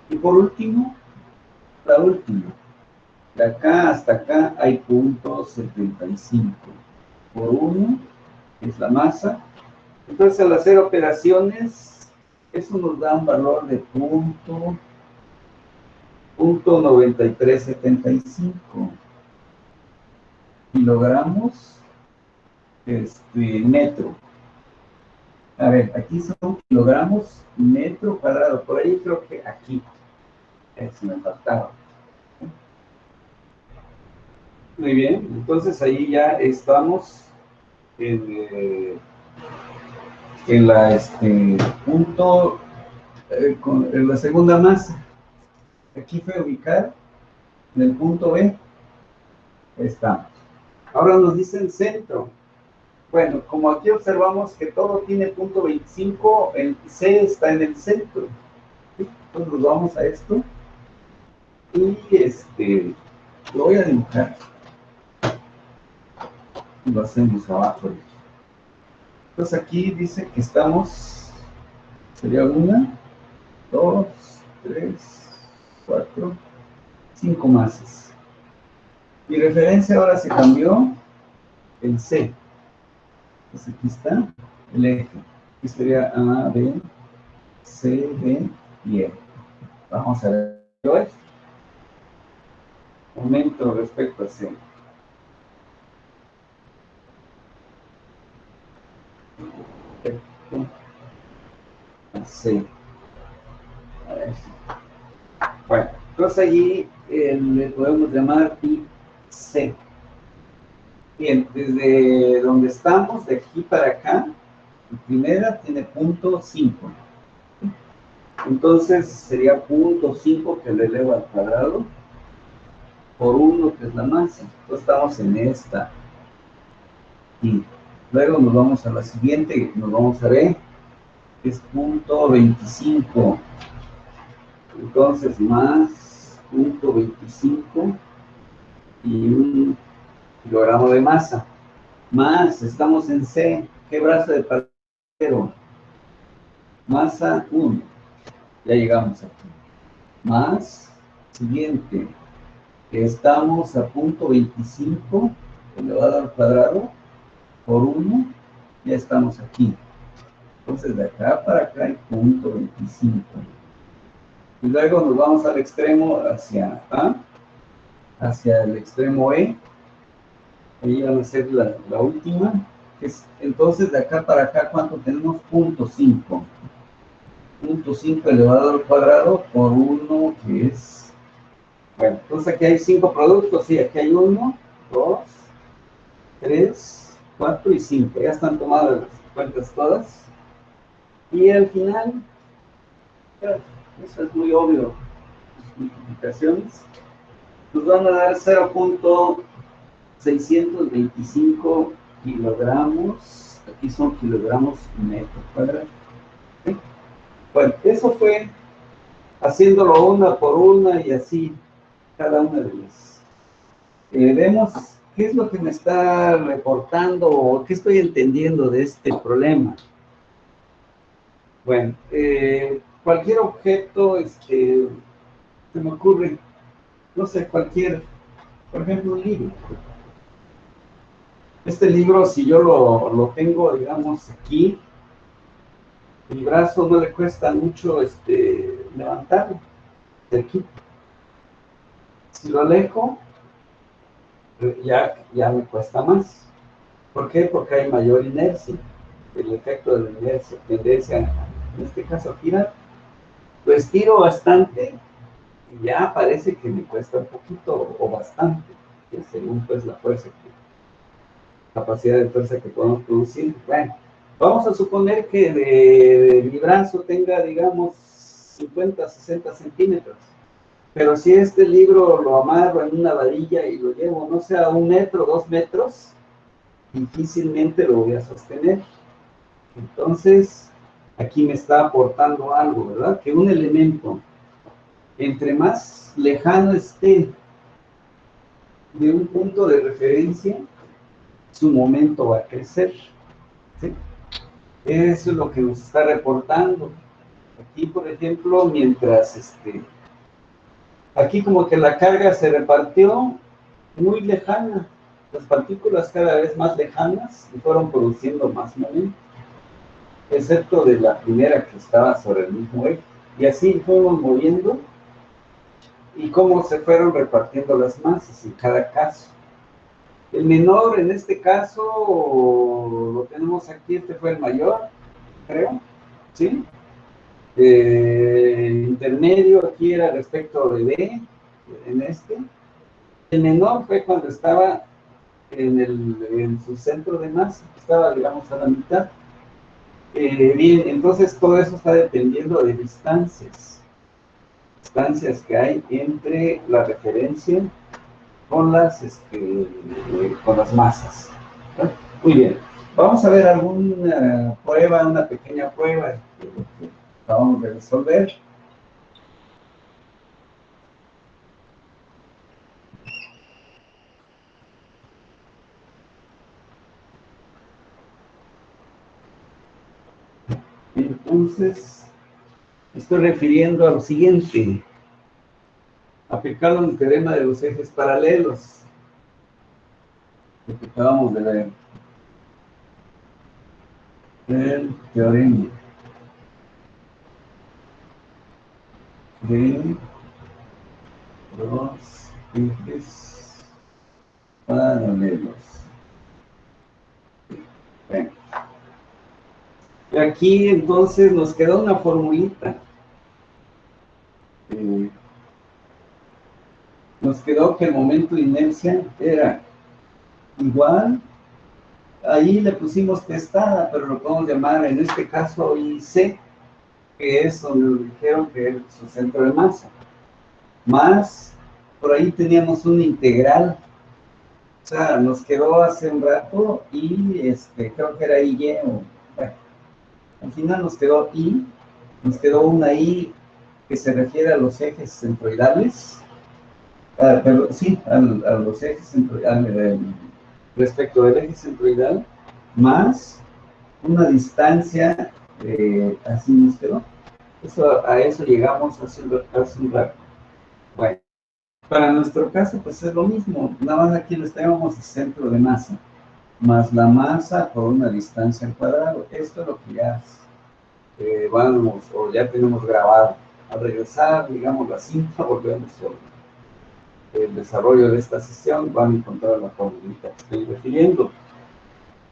Y por último, la última. De acá hasta acá hay punto 75. Por 1 es la masa. Entonces, al hacer operaciones, eso nos da un valor de punto 9375 kilogramos metro. A ver, aquí son kilogramos metro cuadrado. Por ahí creo que aquí. Si me faltaba. Muy bien, entonces ahí ya estamos en la punto, en la segunda masa. Aquí fue ubicar en el punto B. Ahí estamos. Ahora nos dicen centro. Bueno, como aquí observamos que todo tiene punto 25, el C está en el centro. ¿Sí? Entonces nos vamos a esto y lo voy a dibujar. Y lo hacemos abajo. Entonces aquí dice que estamos, sería 1, 2, 3, 4, 5 masas. Mi referencia ahora se cambió el C. Entonces aquí está el eje. Aquí sería A, B, C, D y E. Vamos a ver esto. Momento respecto a C. Respecto a C. A ver. Bueno, entonces allí le podemos llamar C. Bien, desde donde estamos, de aquí para acá, la primera tiene punto 5. Entonces sería punto 5 que le eleva al cuadrado por 1 que es la masa. Entonces estamos en esta. Y luego nos vamos a la siguiente, nos vamos a ver. es 0.25. Entonces, más 0.25 y 1 kilogramo de masa. Más, estamos en C. ¿Qué brazo de paradero? Masa 1. Ya llegamos aquí. Más, siguiente. Estamos a 0.25 elevado al cuadrado por 1. Ya estamos aquí. Entonces, de acá para acá hay 0.25. Y luego nos vamos al extremo hacia A, hacia el extremo E. Ahí va a ser la última. Entonces, de acá para acá, ¿cuánto tenemos? 0.5. 0.5 elevado al cuadrado por 1, que es... Bueno, entonces aquí hay 5 productos. Sí, aquí hay 1, 2, 3, 4 y 5. Ya están tomadas las cuentas todas. Y al final, eso es muy obvio, las multiplicaciones, nos van a dar 0.625 kilogramos. Aquí son kilogramos metro cuadrado. ¿Sí? Bueno, eso fue haciéndolo una por una y así cada una de las. Vemos qué es lo que me está reportando o qué estoy entendiendo de este problema. Bueno, cualquier objeto, se me ocurre, no sé, cualquier, por ejemplo, un libro. Este libro, si yo lo tengo, digamos, aquí, mi brazo no le cuesta mucho levantarlo de aquí. Si lo alejo, ya me cuesta más. ¿Por qué? Porque hay mayor inercia. El efecto de la inercia, tendencia, en este caso, a girar. Lo estiro bastante y ya parece que me cuesta un poquito o bastante, que según pues la capacidad de fuerza que podemos producir. Bueno, vamos a suponer que de mi brazo tenga, digamos, 50, 60 centímetros. Pero si este libro lo amarro en una varilla y lo llevo, no sé, a 1 metro, 2 metros, difícilmente lo voy a sostener. Entonces, aquí me está aportando algo, ¿verdad? Que un elemento, entre más lejano esté de un punto de referencia, su momento va a crecer. ¿Sí? Eso es lo que nos está reportando. Aquí, por ejemplo, mientras aquí como que la carga se repartió muy lejana, las partículas cada vez más lejanas y fueron produciendo más momento, excepto de la primera que estaba sobre el mismo eje. Y así fuimos moviendo y cómo se fueron repartiendo las masas en cada caso. El menor en este caso lo tenemos aquí, este fue el mayor, creo, ¿sí? Intermedio aquí era respecto de B, en este. El menor fue cuando estaba en su centro de masa, estaba, digamos, a la mitad. Bien, entonces todo eso está dependiendo de distancias que hay entre la referencia con las masas. ¿No? Muy bien, vamos a ver alguna prueba, una pequeña prueba que acabamos de resolver. Entonces, estoy refiriendo a lo siguiente: aplicar el teorema de los ejes paralelos, lo que acabamos de ver. El teorema de los ejes paralelos. Bueno. Y aquí entonces nos quedó una formulita. Nos quedó que el momento de inercia era igual. Ahí le pusimos testada, pero lo podemos llamar en este caso IC, que es donde nos dijeron que es su centro de masa. Más, por ahí teníamos una integral. O sea, nos quedó hace un rato y creo que era IY. Bueno, Al final nos quedó I, nos quedó una I que se refiere a los ejes centroidales, pero sí, a los ejes centroidales, respecto del eje centroidal, más una distancia, así nos quedó. A eso llegamos hace un rato. Bueno, para nuestro caso, pues es lo mismo, nada más aquí les tenemos el centro de masa, más la masa por una distancia al cuadrado. Esto es lo que ya vamos, o ya tenemos grabado. Al regresar, digamos, la cinta, volvemos sobre el desarrollo de esta sesión, van a encontrar la formulita que estoy refiriendo.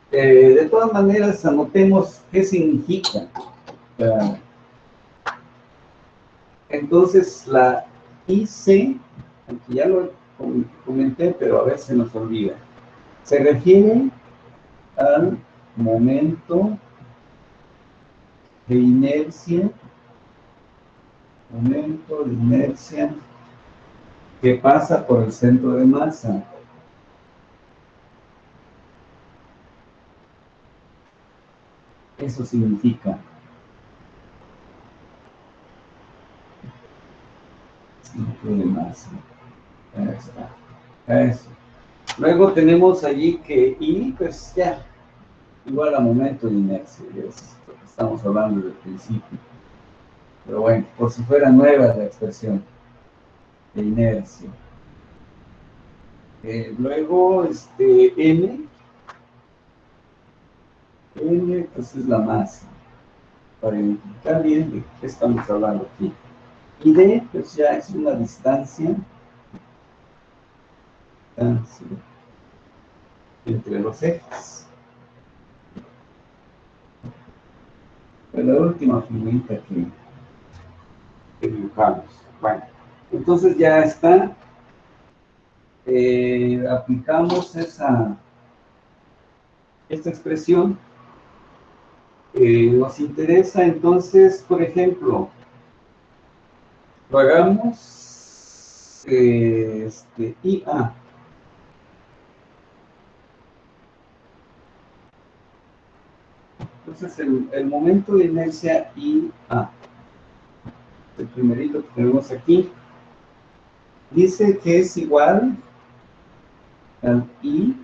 De todas maneras, anotemos qué significa. Entonces, la IC, aquí ya lo comenté, pero a veces se nos olvida, se refiere al momento de inercia, que pasa por el centro de masa. Eso significa. Centro de masa. Ahí está. Eso. Luego tenemos allí que I, pues ya, igual a momento de inercia. Es lo que estamos hablando desde el principio. Pero bueno, por si fuera nueva la expresión de inercia. Luego, M, pues es la masa, para identificar bien de qué estamos hablando aquí. Y D, pues ya es una distancia entre los ejes. Pues la última figurita que dibujamos. Bueno, entonces ya está. Aplicamos esta expresión. Nos interesa entonces, por ejemplo, lo hagamos IA. Entonces el momento de inercia IA, el primerito que tenemos aquí, dice que es igual al IC,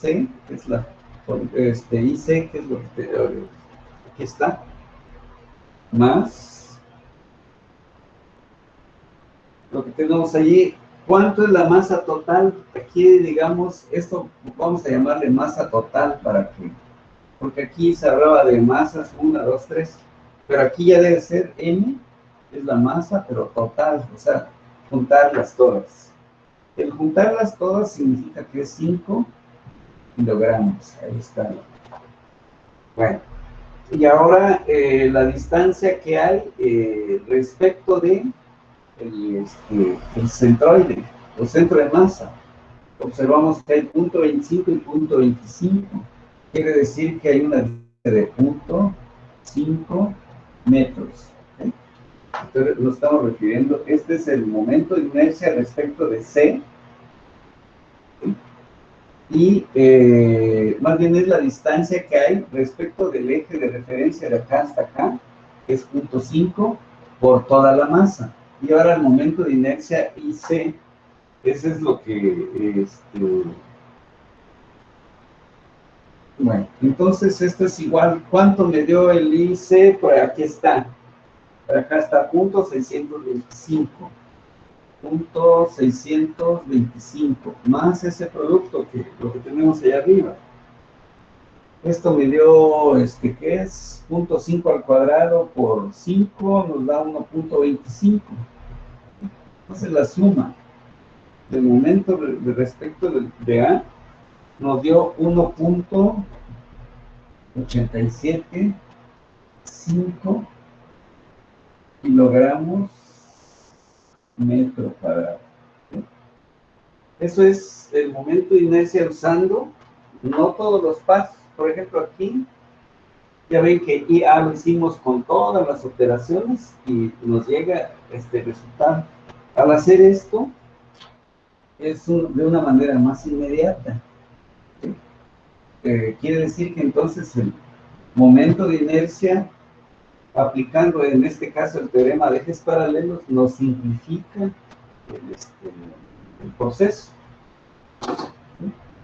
que es IC, que es lo que aquí está, más lo que tenemos allí. ¿Cuánto es la masa total? Aquí, digamos, esto vamos a llamarle masa total para que, porque aquí se hablaba de masas 1, 2, 3, pero aquí ya debe ser M, es la masa, pero total, o sea, juntarlas todas. El juntarlas todas significa que es 5 kilogramos, ahí está. Bueno, y ahora la distancia que hay respecto de el centroide, o centro de masa. Observamos que hay punto 25 y punto 25. Quiere decir que hay una distancia de punto 5 metros. Entonces lo estamos refiriendo. Este es el momento de inercia respecto de C. Y más bien es la distancia que hay respecto del eje de referencia de acá hasta acá, que es punto 5 por toda la masa. Y ahora el momento de inercia IC, ese es lo que, bueno, entonces esto es igual, ¿cuánto me dio el IC? Por aquí está, por acá está punto 625, punto 625, más ese producto que lo que tenemos allá arriba. Esto me dio, ¿qué es? 0.5 al cuadrado por 5 nos da 1.25. Entonces la suma del momento de respecto de A nos dio 1.875 kilogramos metro cuadrado. Eso es el momento de inercia usando no todos los pasos. Por ejemplo, aquí ya ven que IA lo hicimos con todas las operaciones y nos llega este resultado. Al hacer esto, es de una manera más inmediata. Quiere decir que entonces momento de inercia, aplicando en este caso el teorema de ejes paralelos, nos simplifica el proceso.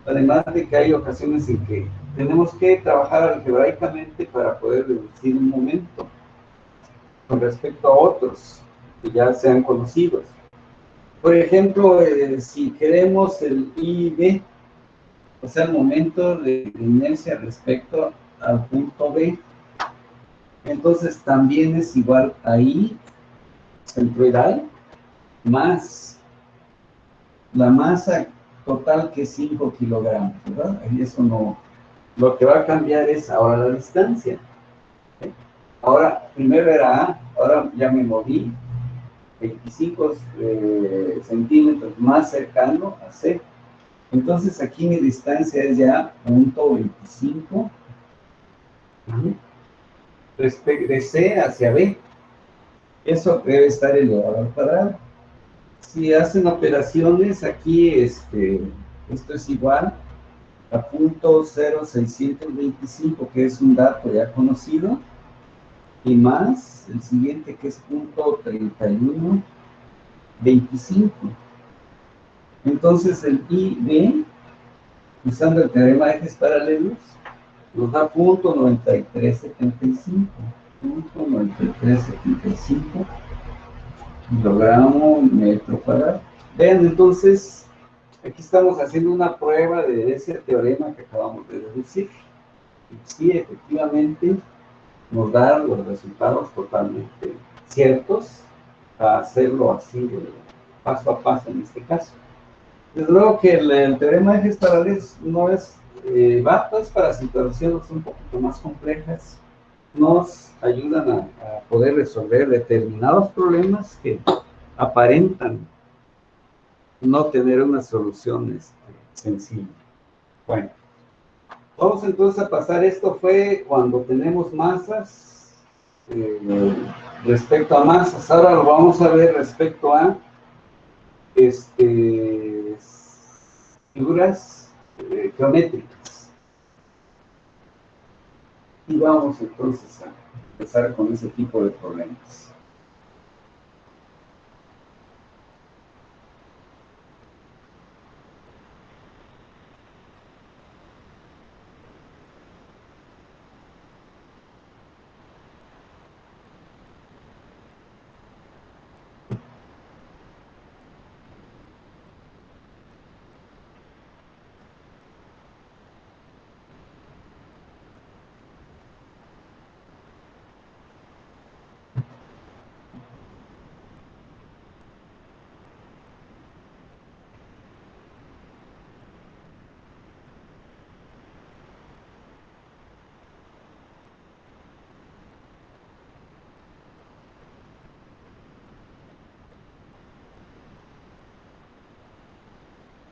Además de que hay ocasiones en que tenemos que trabajar algebraicamente para poder reducir un momento con respecto a otros que ya sean conocidos. Por ejemplo, si queremos el IB, o sea, el momento de inercia respecto al punto B, entonces también es igual a I centroidal más la masa total, que es 5 kilogramos, ¿verdad? Ahí eso no, lo que va a cambiar es ahora la distancia. ¿Sí? Ahora, primero era A, ahora ya me moví 25 centímetros más cercano a C. Entonces aquí mi distancia es ya 0.25 de C hacia B. Eso debe estar elevado al cuadrado. Si hacen operaciones, aquí esto es igual a 0.0625, que es un dato ya conocido, y más el siguiente, que es 0.3125. Entonces el IB, usando el teorema de ejes paralelos, nos da 0.9375. 0.9375 kilogramo metro cuadrado. Vean, entonces, aquí estamos haciendo una prueba de ese teorema que acabamos de deducir. Y sí, efectivamente, nos da los resultados totalmente ciertos a hacerlo así, paso a paso en este caso. Desde luego que el teorema de ejes paralelos no es es para situaciones un poquito más complejas. Nos ayudan a poder resolver determinados problemas que aparentan no tener una solución sencilla. Bueno, vamos entonces a pasar. Esto fue cuando tenemos masas respecto a masas. Ahora lo vamos a ver respecto a figuras geométricas. Y vamos entonces a empezar con ese tipo de problemas.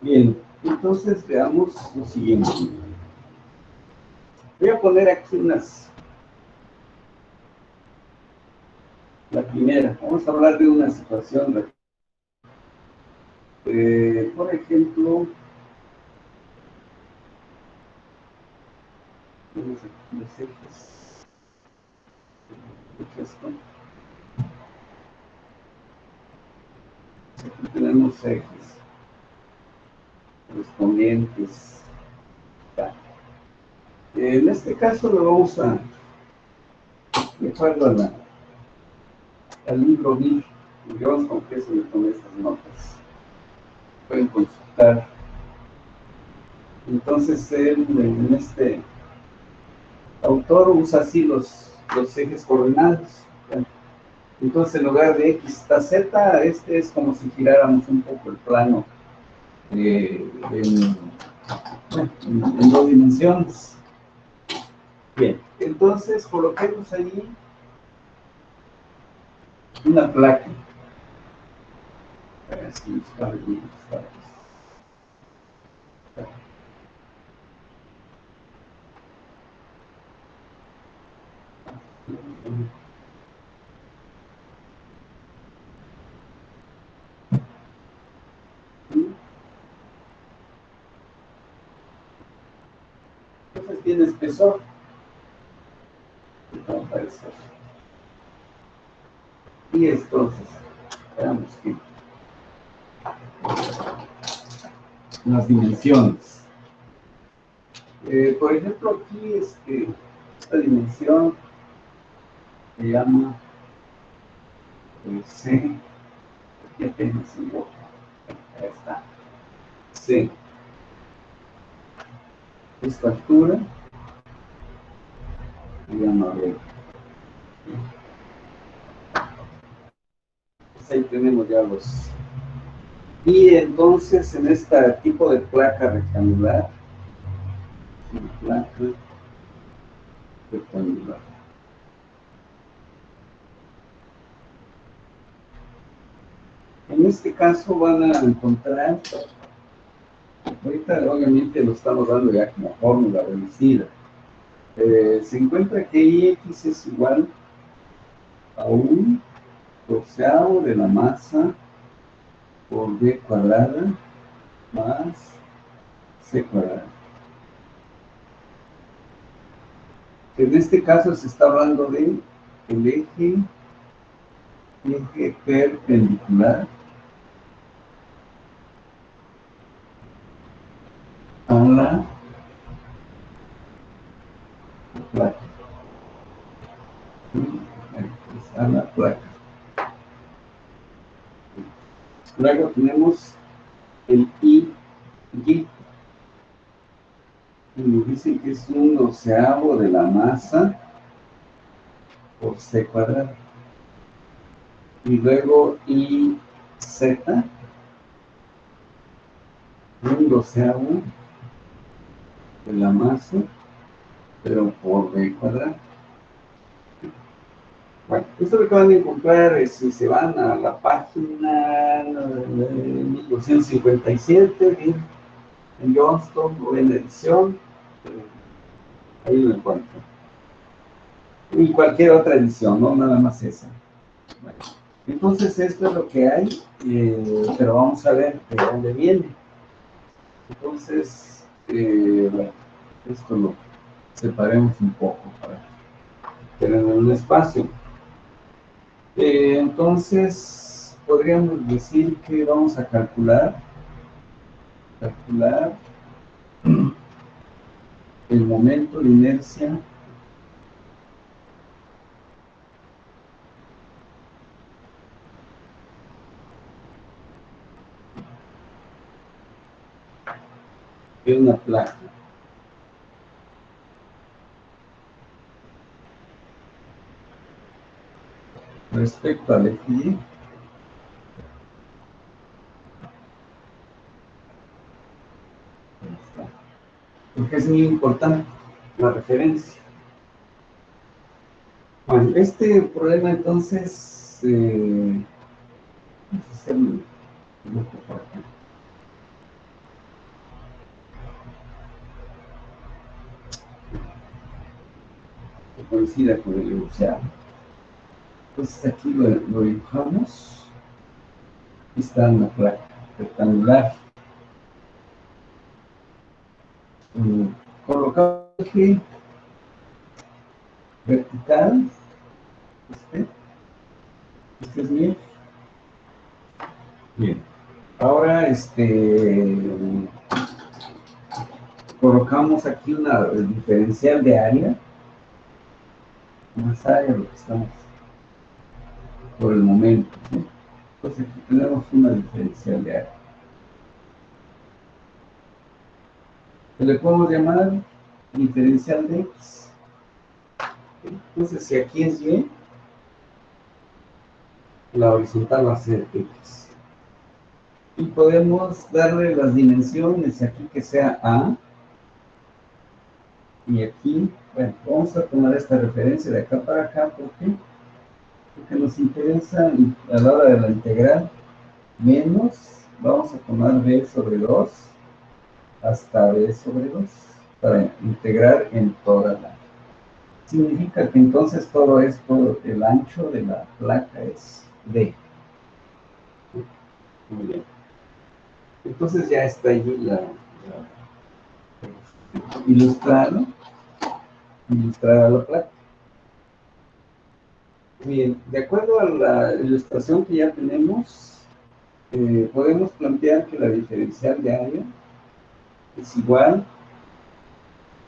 Bien, entonces veamos lo siguiente. Voy a poner aquí la primera. Vamos a hablar de una situación. Por ejemplo, tenemos aquí los ejes. Aquí tenemos ejes correspondientes. En este caso lo vamos a dejarlo al libro BIR, y vamos con qué se le ponen estas notas. Pueden consultar. Entonces en este autor usa así los ejes coordenados. Entonces en lugar de x está z, este es como si giráramos un poco el plano en 2 dimensiones. Bien, entonces coloquemos ahí una placa. Así está bien, está. Entonces tiene espesor. ser. Y entonces, veamos que las dimensiones. Por ejemplo, aquí esta dimensión se llama C. Aquí apenas un poco. Ahí está. C. Esta altura se llama B. Pues ahí tenemos ya los. Y entonces en este tipo de placa rectangular, en este caso van a encontrar, ahorita obviamente lo estamos dando ya como fórmula reducida, se encuentra que Ix es igual a un doceavo de la masa por b cuadrada más c cuadrada. En este caso se está hablando de el eje perpendicular a la placa. A la placa. Luego tenemos el y nos dicen que es un doceavo de la masa por c cuadrado. Y luego IZ, un doceavo de la masa, pero por b cuadrado. Bueno, esto lo que van a encontrar si se van a la página 1257 en Johnston o en edición, ahí lo encuentran. Y cualquier otra edición, no nada más esa. Bueno, entonces esto es lo que hay, pero vamos a ver de dónde viene. Entonces, bueno, esto lo separemos un poco para tener un espacio. Entonces, podríamos decir que vamos a calcular el momento de inercia de una placa. Respecto al eje Y, porque es muy importante la referencia. Bueno, este problema entonces, vamos a hacerlo un poco por acá. Que coincida con el enunciado. Entonces aquí lo dibujamos. Aquí está una placa rectangular. Colocamos el eje vertical. Este es bien. Bien. Ahora, colocamos aquí una diferencial de área. Más área lo que estamos por el momento, ¿sí? Entonces aquí tenemos una diferencial de área. Que le podemos llamar diferencial de X. Entonces, si aquí es Y, la horizontal va a ser X. Y podemos darle las dimensiones aquí que sea A. Y aquí, bueno, vamos a tomar esta referencia de acá para acá. ¿Por qué? Porque nos interesa a la hora de la integral menos, vamos a tomar b sobre 2 hasta b sobre 2 para integrar en toda la. Significa que entonces todo esto, el ancho de la placa es d. Muy bien. Entonces ya está allí ilustrada la placa. Bien, de acuerdo a la ilustración que ya tenemos, podemos plantear que la diferencial de área es igual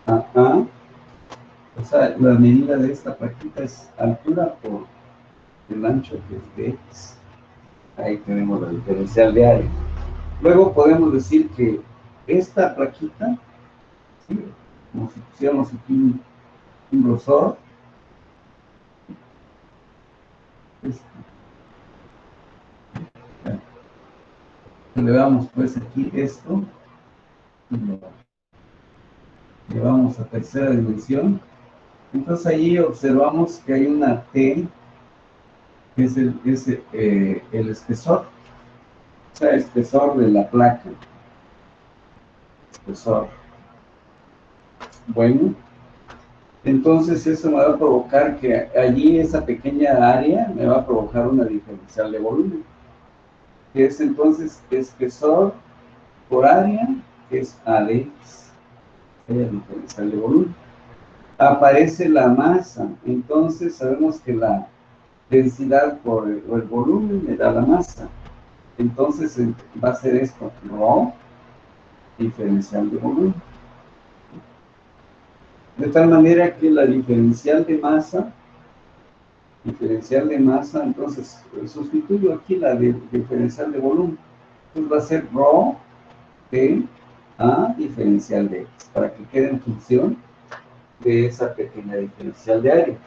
a, o sea, la medida de esta plaquita es altura por el ancho que es de X. Ahí tenemos la diferencial de área. Luego podemos decir que esta plaquita, ¿sí? Como si pusiéramos aquí un grosor, le damos pues aquí esto, y lo llevamos a tercera dimensión. Entonces ahí observamos que hay una T, que es el espesor, o sea, espesor de la placa. Espesor. Bueno, entonces eso me va a provocar que allí esa pequeña área me va a provocar una diferencial de volumen, que es entonces espesor por área, que es A de X, la diferencial de volumen. Aparece la masa, entonces sabemos que la densidad por el volumen me da la masa. Entonces va a ser esto, ρ, diferencial de volumen. De tal manera que la diferencial de masa, entonces sustituyo aquí la diferencial de volumen. Entonces va a ser ρ de A diferencial de X, para que quede en función de esa pequeña diferencial de área.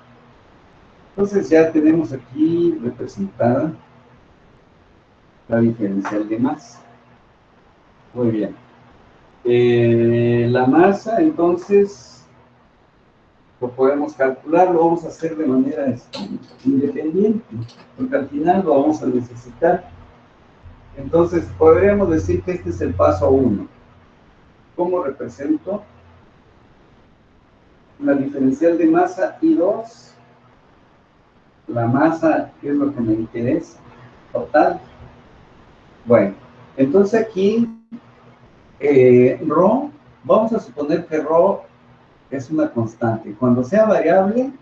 Entonces ya tenemos aquí representada la diferencial de masa. Muy bien. La masa, entonces, lo podemos calcular, lo vamos a hacer de manera independiente, porque al final lo vamos a necesitar. Entonces, podríamos decir que este es el paso 1. ¿Cómo represento la diferencial de masa I2? La masa, que es lo que me interesa, total. Bueno, entonces aquí, ρ, vamos a suponer que ρ es una constante. Cuando sea variable,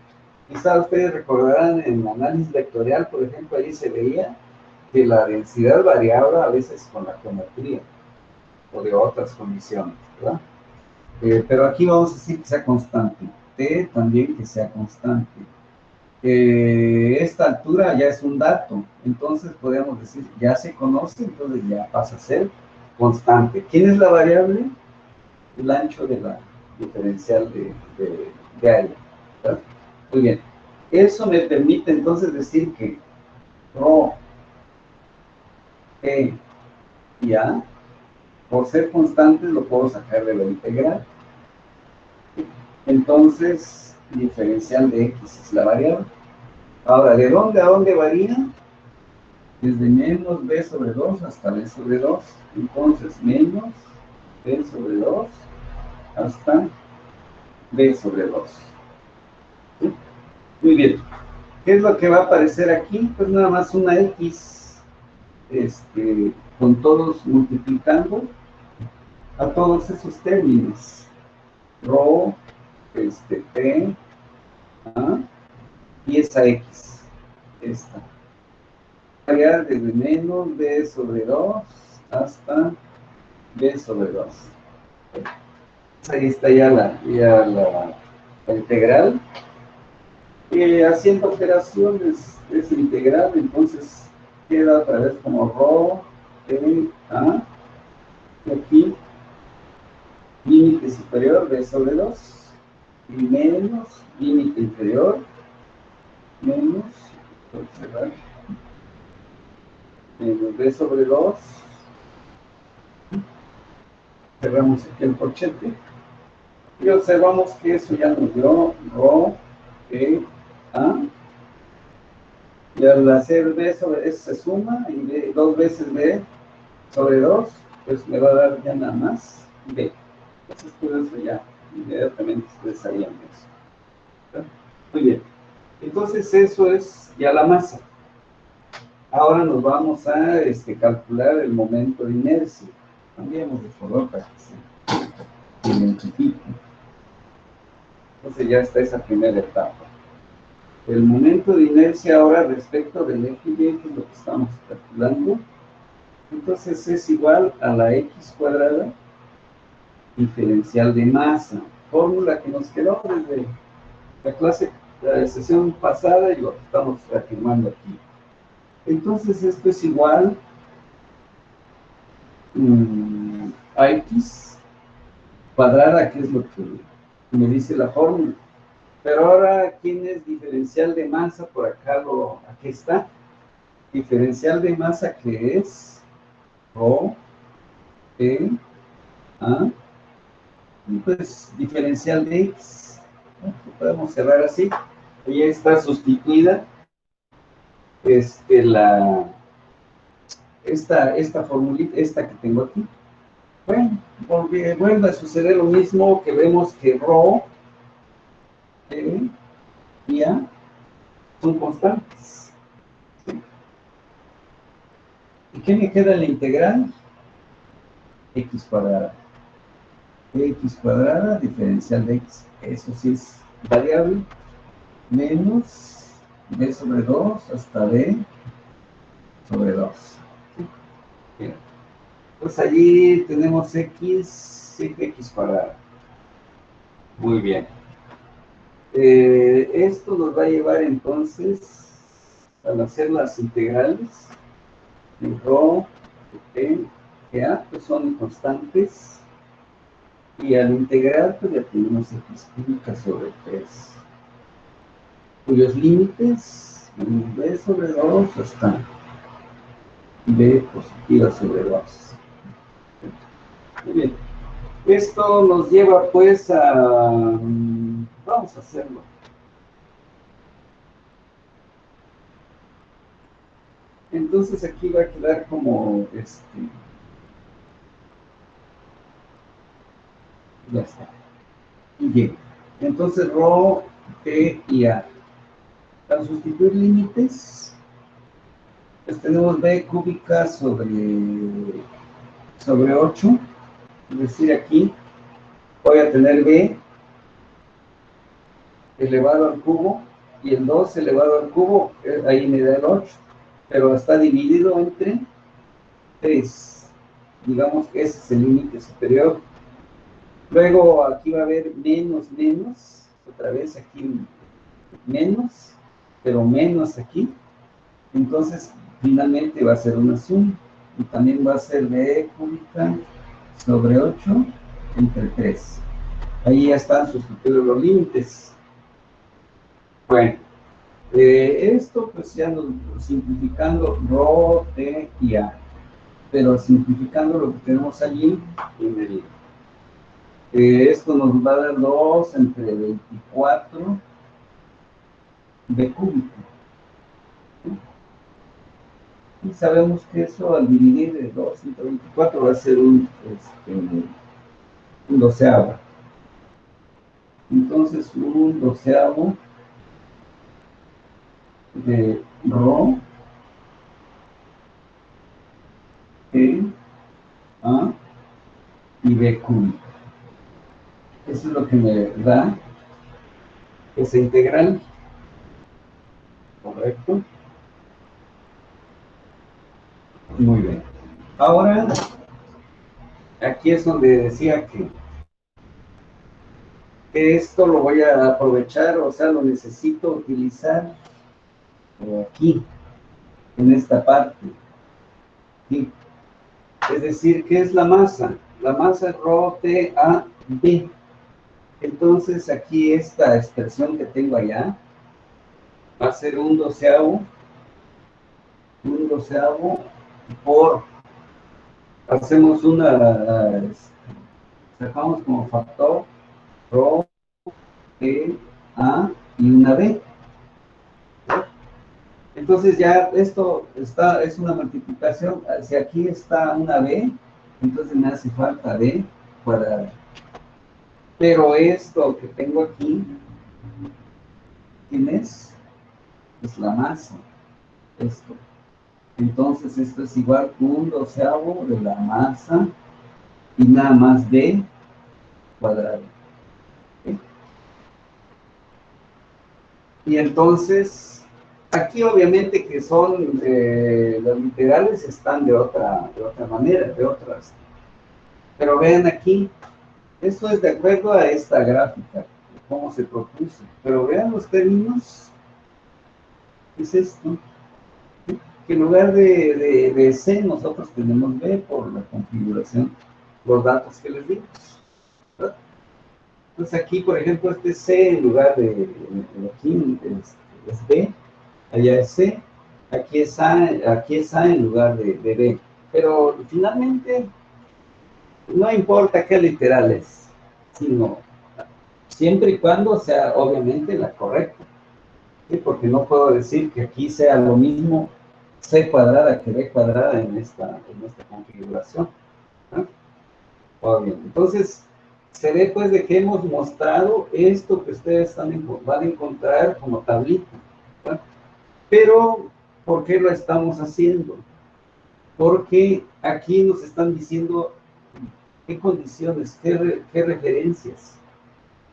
quizás ustedes recordarán en el análisis vectorial, por ejemplo, ahí se veía que la densidad variaba a veces con la geometría o de otras condiciones, ¿verdad? Pero aquí vamos a decir que sea constante. T también que sea constante. Esta altura ya es un dato, entonces podríamos decir, ya se conoce, entonces ya pasa a ser constante. ¿Quién es la variable? El ancho de la diferencial de área, ¿verdad? Muy bien. Eso me permite entonces decir que ρ, T y A, por ser constantes, lo puedo sacar de la integral. Entonces, diferencial de X es la variable. Ahora, ¿de dónde a dónde varía? Desde menos b sobre 2 hasta b sobre 2. Entonces, menos b sobre 2 hasta b sobre 2. ¿Sí? Muy bien. ¿Qué es lo que va a aparecer aquí? Pues nada más una X, con todos multiplicando a todos esos términos. Rho, T, A, y esa X, esta. Variar desde menos b sobre 2 hasta b sobre 2. Ahí está ya la integral. Haciendo operaciones es integral, entonces queda otra vez como ρ, T, A, y aquí límite superior b sobre 2 y menos límite inferior menos, observar, menos b sobre 2, cerramos aquí el corchete y observamos que eso ya nos dio ρ, T, A, y al hacer b sobre eso se suma y b, dos veces b sobre 2, pues me va a dar ya nada más b. Entonces por eso ya inmediatamente ustedes sabían eso. ¿Verdad? Muy bien. Entonces eso es ya la masa. Ahora nos vamos a calcular el momento de inercia. Cambiemos de color para que se identifique. Entonces ya está esa primera etapa. el momento de inercia ahora respecto del eje Y, que es lo que estamos calculando, entonces es igual a la X cuadrada diferencial de masa, fórmula que nos quedó desde la clase, la sesión pasada y lo que estamos afirmando aquí. Entonces esto es igual a X cuadrada, que es lo que me dice la fórmula. Pero ahora, ¿quién es diferencial de masa? Por acá aquí está. Diferencial de masa, que es Rho, P, A, y pues diferencial de X. Lo podemos cerrar así. Y ya está sustituida esta formulita, esta que tengo aquí. Bueno, vuelve a suceder lo mismo, que vemos que Rho, P y A son constantes. ¿Y qué me queda en la integral? X cuadrada. X cuadrada, diferencial de X, eso sí es variable, menos B sobre 2 hasta B sobre 2. Bien. Pues allí tenemos X cuadrada. Muy bien. Esto nos va a llevar entonces, al hacer las integrales, de Rho, de P, A, pues son constantes, y al integrar, pues ya tenemos X cúbica sobre 3, cuyos límites, B sobre 2 hasta B positiva sobre 2. Muy bien. Esto nos lleva pues a... vamos a hacerlo. Entonces aquí va a quedar como ya está. Y Y. Entonces Rho, P y A. Al sustituir límites, pues tenemos B cúbica sobre 8. Es decir, aquí voy a tener B elevado al cubo y el 2 elevado al cubo, ahí me da el 8, pero está dividido entre 3. Digamos que ese es el límite superior. Luego aquí va a haber menos, otra vez aquí menos, pero menos aquí. Entonces, finalmente va a ser una suma. Y también va a ser B cúbica sobre 8 entre 3. Ahí ya están sustituidos los límites. Bueno, esto pues ya simplificando Rho, T y A. Pero simplificando lo que tenemos allí en esto nos va a dar 2 entre 24 B cúbico. Y sabemos que eso al dividir de 2 entre 24 va a ser un doceavo. Entonces un doceavo de Rho, P, A y B cúbico. Eso es lo que me da esa integral. ¿Correcto? Muy bien. Ahora, aquí es donde decía que esto lo voy a aprovechar, o sea, lo necesito utilizar aquí, en esta parte. ¿Sí? Es decir, ¿qué es la masa? La masa es Rho, T, A, B. Entonces, aquí esta expresión que tengo allá va a ser un doceavo por, hacemos sacamos como factor Rho, T, A y una B. Entonces ya esto es una multiplicación. Si aquí está una B, entonces me hace falta B cuadrada. Pero esto que tengo aquí, ¿quién es? Es la masa. Esto. Entonces esto es igual a un doceavo de la masa y nada más B cuadrado. ¿Sí? Y entonces, aquí obviamente que son, los literales están de otra manera, de otras. Pero vean aquí, esto es de acuerdo a esta gráfica, cómo se propuso. Pero vean los términos, ¿qué es esto? Que en lugar de C, nosotros tenemos B por la configuración, los datos que les dimos, ¿verdad? Entonces aquí, por ejemplo, este es C en lugar de aquí es B, allá es C, aquí es A en lugar de B. Pero finalmente no importa qué literal es, sino siempre y cuando sea obviamente la correcta, ¿sí? Porque no puedo decir que aquí sea lo mismo C cuadrada que B cuadrada en esta configuración, ¿no? Bien, entonces, se ve pues de que hemos mostrado esto que ustedes van a encontrar como tablita, ¿no? Pero, ¿por qué lo estamos haciendo? Porque aquí nos están diciendo qué condiciones, qué referencias.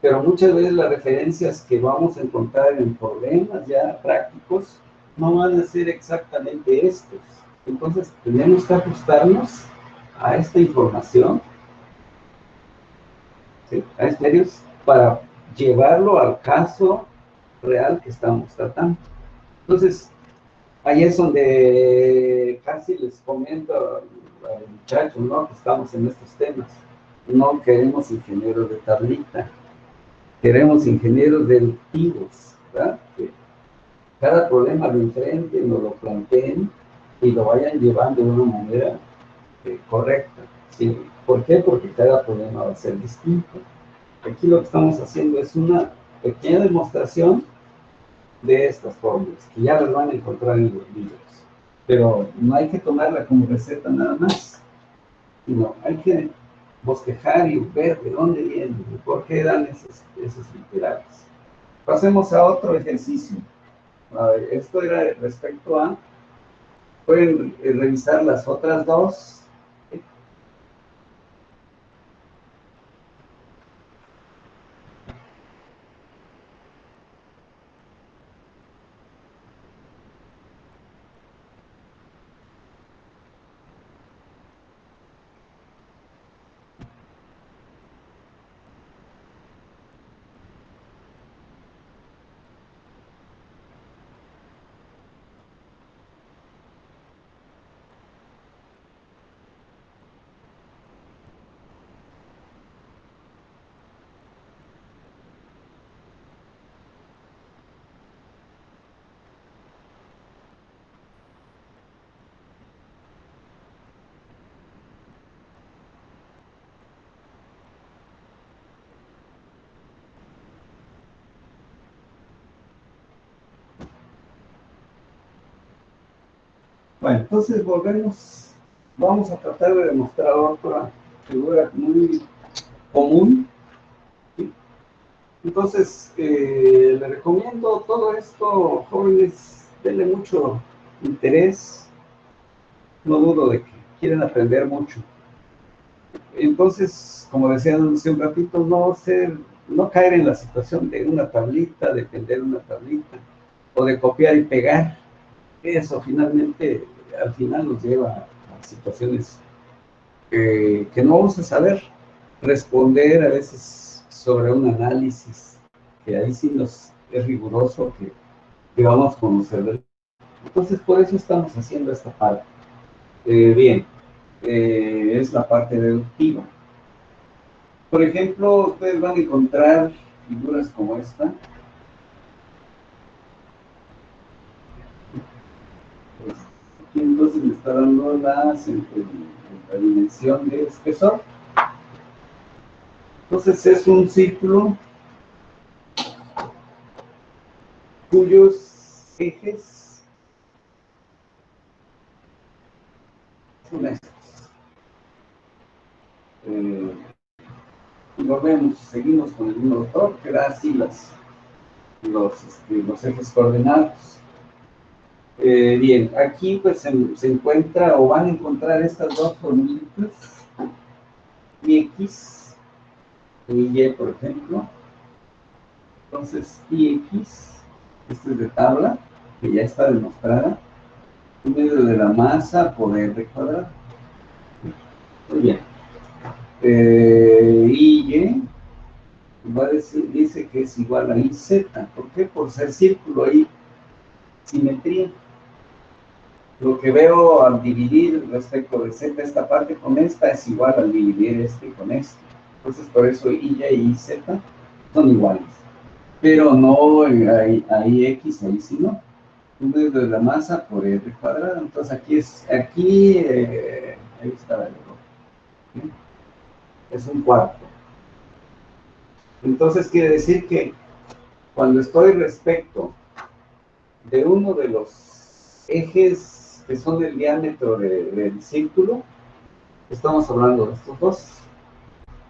Pero muchas veces las referencias que vamos a encontrar en problemas ya prácticos no van a ser exactamente estos. Entonces, tenemos que ajustarnos a esta información, ¿sí? A estos medios para llevarlo al caso real que estamos tratando. Entonces, ahí es donde casi les comento a los muchachos, ¿no? Que estamos en estos temas. No queremos ingenieros de tablita, queremos ingenieros deductivos, ¿verdad? Que cada problema lo enfrenten, nos lo planteen y lo vayan llevando de una manera correcta, ¿sí? ¿Por qué? Porque cada problema va a ser distinto. Aquí lo que estamos haciendo es una pequeña demostración de estas fórmulas, que ya las van a encontrar en los libros. Pero no hay que tomarla como receta nada más, sino hay que bosquejar y ver de dónde vienen, y por qué dan esos literales. Pasemos a otro ejercicio. A ver, esto era respecto a, pueden revisar las otras dos. Bueno, entonces volvemos, vamos a tratar de demostrar otra figura muy común, ¿sí? Entonces, le recomiendo todo esto, jóvenes, denle mucho interés, no dudo de que quieren aprender mucho. Entonces, como decía hace un ratito, no caer en la situación de una tablita, de tender una tablita, o de copiar y pegar. Eso finalmente, al final nos lleva a situaciones que no vamos a saber responder a veces sobre un análisis, que ahí sí nos es riguroso, que vamos a conocer. Entonces, por eso estamos haciendo esta parte. Bien, es la parte deductiva. Por ejemplo, ustedes van a encontrar figuras como esta. Pues, aquí entonces me está dando la dimensión de espesor. Entonces es un círculo cuyos ejes son estos. Y volvemos, seguimos con el mismo autor, que da así los ejes coordenados. Bien, aquí pues se encuentra o van a encontrar estas dos formulitas, Ix y Y, por ejemplo. Entonces, Ix Esta es de tabla, que ya está demostrada. Un medio de la masa por r cuadrado. Muy bien. Y va a decir, dice que es igual a IZ. ¿Por qué? Por ser círculo, hay simetría. Lo que veo al dividir respecto de Z esta parte con esta es igual al dividir este con este. Entonces, por eso Y y Z son iguales. Pero no hay X, ahí sí no. Un medio de la masa por R cuadrado. Entonces, ahí está el error. ¿Sí? Es un cuarto. Entonces, quiere decir que cuando estoy respecto de uno de los ejes que son del diámetro del círculo, estamos hablando de estos dos,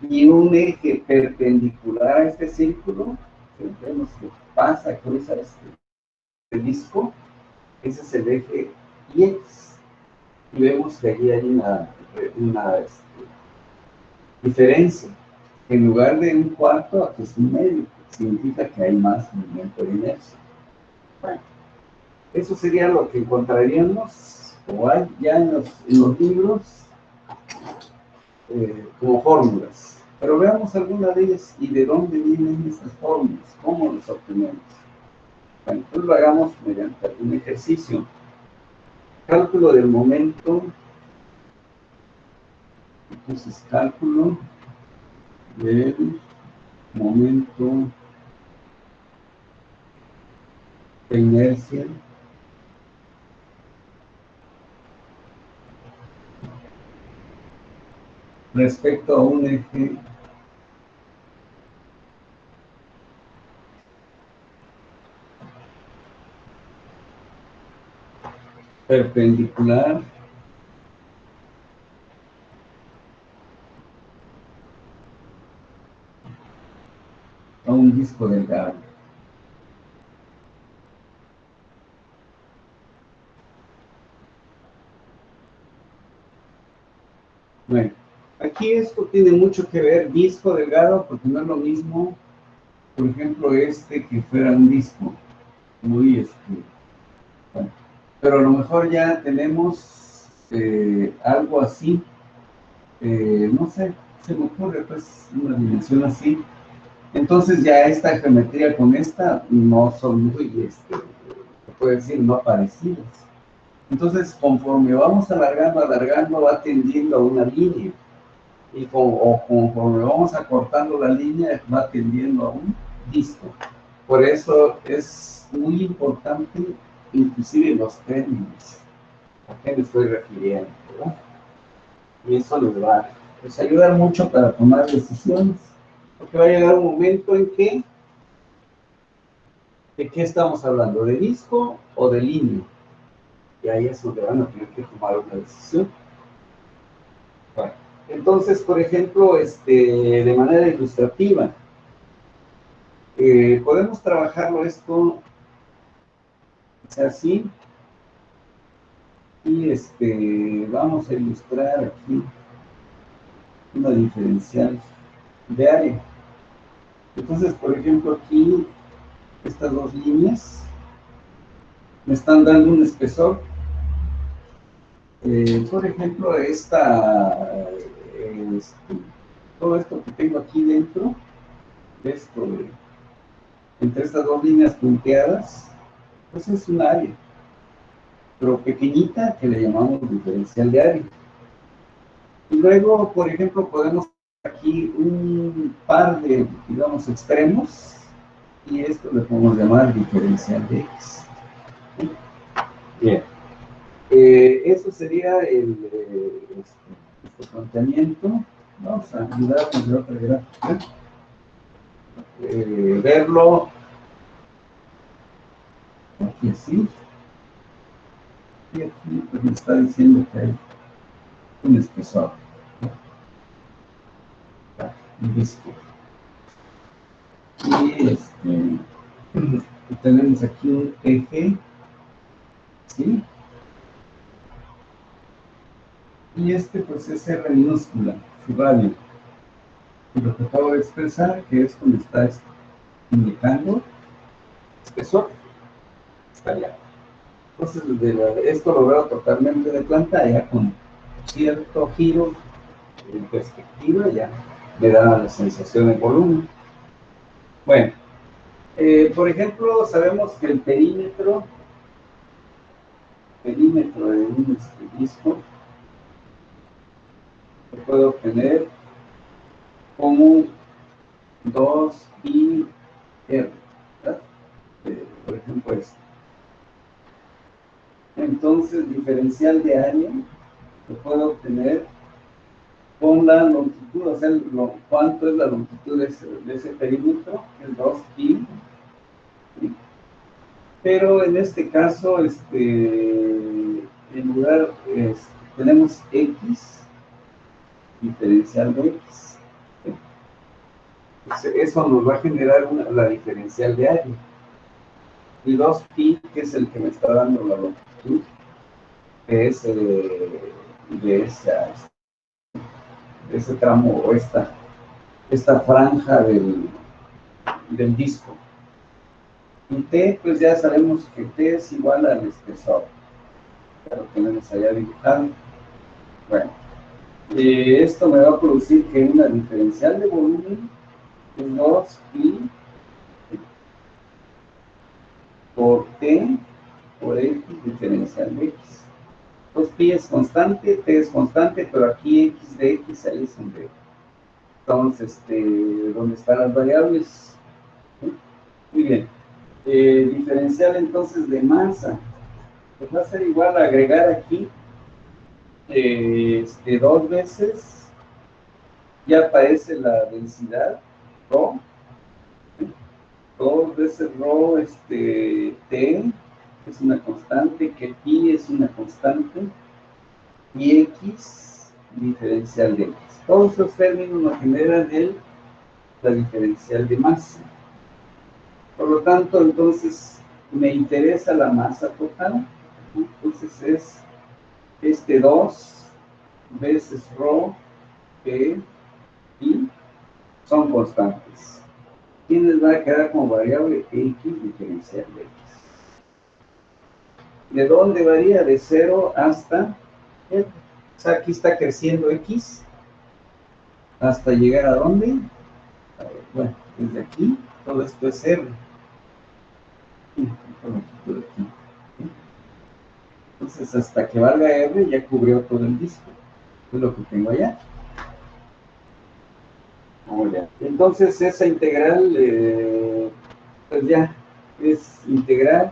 y un eje perpendicular a este círculo, que vemos que pasa, cruza este disco, ese es el eje X, y vemos que aquí hay una diferencia. En lugar de un cuarto, aquí es un medio, significa que hay más movimiento de inercia. Bueno, eso sería lo que encontraríamos, o hay ya en los libros, como fórmulas. Pero veamos alguna de ellas y de dónde vienen estas fórmulas, cómo las obtenemos. Bueno, entonces lo hagamos mediante algún ejercicio. Cálculo del momento. Entonces, cálculo del momento de inercia respecto a un eje perpendicular a un disco delgado. Bueno, aquí esto tiene mucho que ver, disco delgado, porque no es lo mismo, por ejemplo, que fuera un disco muy, bueno, pero a lo mejor ya tenemos algo así, no sé, se me ocurre pues una dimensión así. Entonces ya esta geometría con esta no son muy, se puede decir, no parecidas. Entonces, conforme vamos alargando, va tendiendo a una línea. Y conforme vamos acortando la línea, va tendiendo a un disco. Por eso es muy importante, inclusive los términos, a qué me estoy refiriendo, ¿verdad? Y eso nos va a ayudar mucho para tomar decisiones, porque va a llegar un momento en que, ¿de qué estamos hablando? ¿De disco o de línea? Y ahí es donde van a tener que tomar una decisión. Bueno, entonces, por ejemplo, de manera ilustrativa, podemos trabajarlo esto, o sea, así, y vamos a ilustrar aquí una diferencial de área. Entonces, por ejemplo, aquí, estas dos líneas me están dando un espesor. Por ejemplo, todo esto que tengo aquí dentro, entre estas dos líneas punteadas, pues es un área, pero pequeñita, que le llamamos diferencial de área. Y luego, por ejemplo, podemos aquí un par de, digamos, extremos, y esto le podemos llamar diferencial de X. Bien. Eso sería este planteamiento. Vamos a ayudarnos de otra gráfica. Verlo aquí así. Y aquí pues, me está diciendo que hay un espesor. Un disco. Y tenemos aquí un eje, ¿sí? Y pues es R minúscula, su radio. Y lo que acabo de expresar, que esto me está indicando espesor. Está allá. Entonces, esto lo veo totalmente de pantalla con cierto giro en perspectiva, ya me da la sensación de volumen. Bueno, por ejemplo, sabemos que el perímetro de un disco se puede obtener como 2πr, ¿verdad? Por ejemplo, esto. Entonces, diferencial de área se puede obtener con la longitud, o sea, cuánto es la longitud de ese perímetro, el 2π. Pero en este caso, en lugar, tenemos x, diferencial de x. Pues eso nos va a generar la diferencial de área. Y 2π, que es el que me está dando la longitud de ese tramo o esta franja del disco. Y t, pues ya sabemos que t es igual al espesor. Ya lo tenemos allá dibujado. Bueno, esto me va a producir que una diferencial de volumen es 2π por t por x diferencial de x. Pues pi es constante, t es constante, pero aquí x de x, ahí es donde están las variables. ¿Sí? Muy bien. Diferencial entonces de masa, pues va a ser igual a agregar aquí 2 veces, ya aparece la densidad, ρ, 2 veces ρ, t, es una constante, que pi es una constante, y x, diferencial de x. Todos esos términos nos generan la diferencial de masa. Por lo tanto, entonces, me interesa la masa total. Entonces es 2 veces ρ, p, i, son constantes. Y les va a quedar como variable x diferencial de x. ¿De dónde varía? De 0 hasta r. O sea, aquí está creciendo x hasta llegar a dónde. A ver, bueno, desde aquí, todo esto es r. Entonces, hasta que valga r, ya cubrió todo el disco. Es lo que tengo allá. Entonces, esa integral, pues ya, es integral.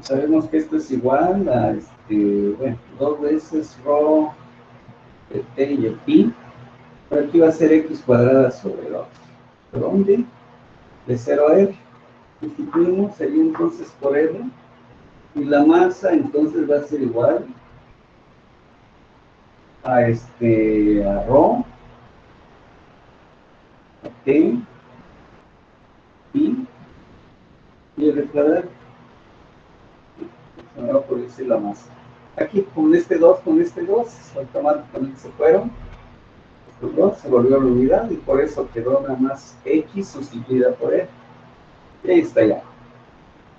Sabemos que esto es igual a, bueno, 2 veces ρ de t y el pi, pero aquí va a ser x cuadrada sobre 2. ¿Dónde? De 0 a r. Sustituimos, sería entonces por r, y la masa entonces va a ser igual a, a ρ, a t, pi, y r cuadrado. Me va a producir la masa. Aquí con este 2, automáticamente se fueron. Estos 2 se volvió la unidad y por eso quedó nada más x sustituida por r. Y ahí está ya.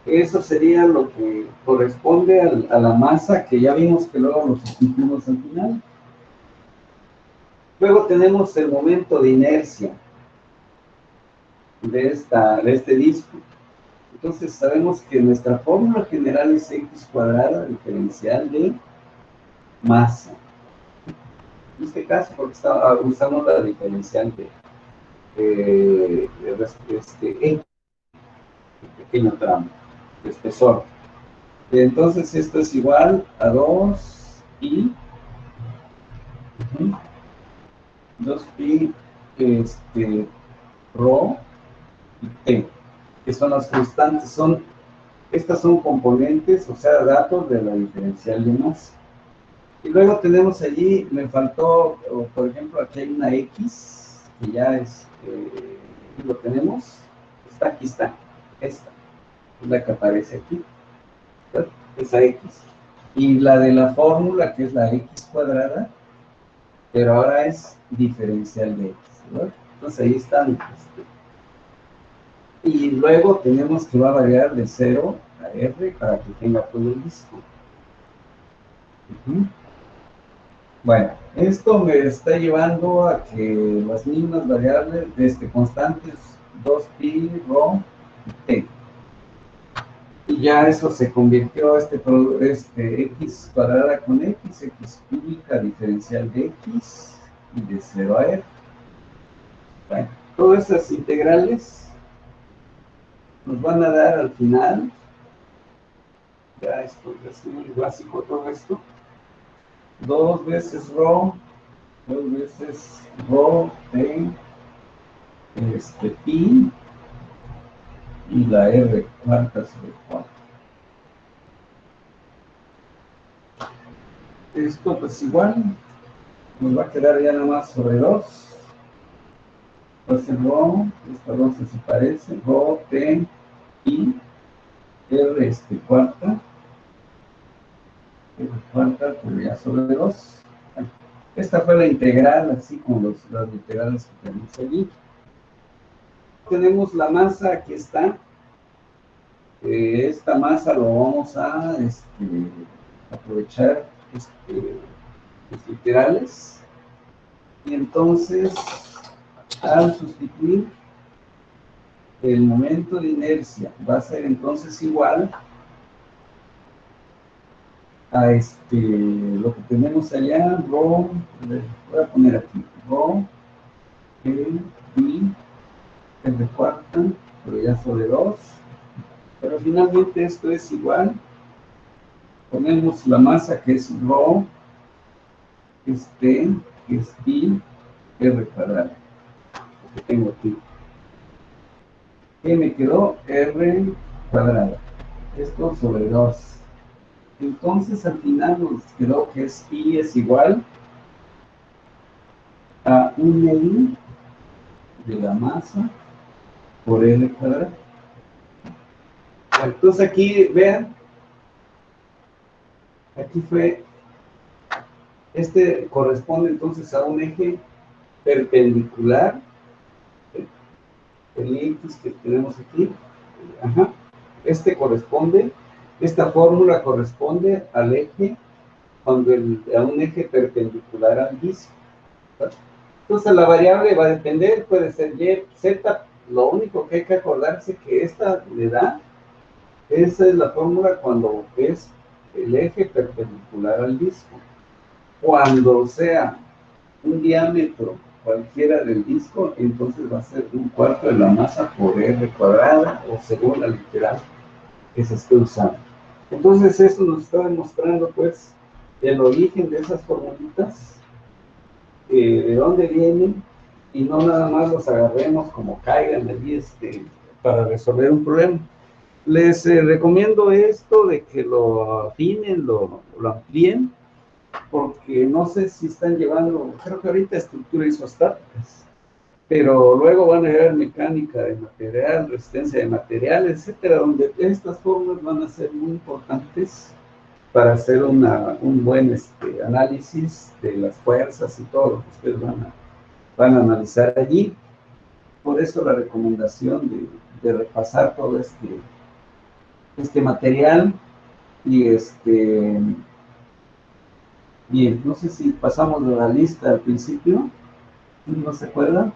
Eso sería lo que corresponde a la masa que ya vimos que luego lo sustituimos al final. Luego tenemos el momento de inercia de este disco. Entonces sabemos que nuestra fórmula general es x cuadrada diferencial de masa. En este caso, porque usamos la diferencial de X, pequeño tramo, de espesor. Entonces, esto es igual a 2pi, 2pi, ρ y t, que son las constantes, estas son componentes, o sea, datos de la diferencial de masa. Y luego tenemos allí, me faltó, por ejemplo, aquí hay una X, que ya lo tenemos, aquí está, esta, es la que aparece aquí, ¿verdad? Esa X. Y la de la fórmula, que es la X cuadrada, pero ahora es diferencial de X, ¿verdad? Entonces ahí están Y luego tenemos que va a variar de 0 a R para que tenga todo el disco. Bueno, esto me está llevando a que las mismas variables constantes 2pi, rho, t. Y ya eso se convirtió a x cuadrada con x cúbica diferencial de x y de 0 a r. Bueno, todas esas integrales nos van a dar al final, ya esto es muy básico todo esto, 2 veces rho, 2 veces rho t, pi, y la r cuarta sobre 4. Esto pues igual, nos va a quedar ya nada más sobre 2. Entonces rho, esta 2 se parece, rho t, pi, r cuarta, pero ya sobre 2. Esta fue la integral, así como las integrales que tenemos allí. Tenemos la masa, aquí está. Esta masa lo vamos a aprovechar los literales. Y entonces, al sustituir el momento de inercia, va a ser entonces igual a lo que tenemos allá, rho, voy a poner aquí, rho, pi, r cuarta, pero ya sobre 2, pero finalmente esto es igual, ponemos la masa que es rho, que es t, que es pi, r cuadrada, que tengo aquí. ¿Qué me quedó? R cuadrada, esto sobre 2. Entonces al final nos quedó que pi es igual a 1 de la masa por r cuadrado. Entonces aquí, vean, aquí fue, corresponde entonces a un eje perpendicular, el x que tenemos aquí, ajá, corresponde, esta fórmula corresponde al eje, a un eje perpendicular al disco. Entonces la variable va a depender, puede ser y, z, lo único que hay que acordarse que esta le da, esa es la fórmula cuando es el eje perpendicular al disco. Cuando sea un diámetro cualquiera del disco, entonces va a ser 1/4 de la masa por r cuadrada, o según la literal que se esté usando. Entonces eso nos está demostrando pues el origen de esas formulitas, de dónde vienen, y no nada más los agarremos como caigan allí para resolver un problema. Les recomiendo esto de que lo afinen, lo amplíen, porque no sé si están llevando, creo que ahorita estructuras isostáticas, pero luego van a llevar mecánica de material, resistencia de material, etcétera, donde estas fórmulas van a ser muy importantes para hacer un buen análisis de las fuerzas y todo lo que ustedes van a analizar allí. Por eso la recomendación de repasar todo este material. Y bien, no sé si pasamos de la lista al principio, ¿no se acuerdan?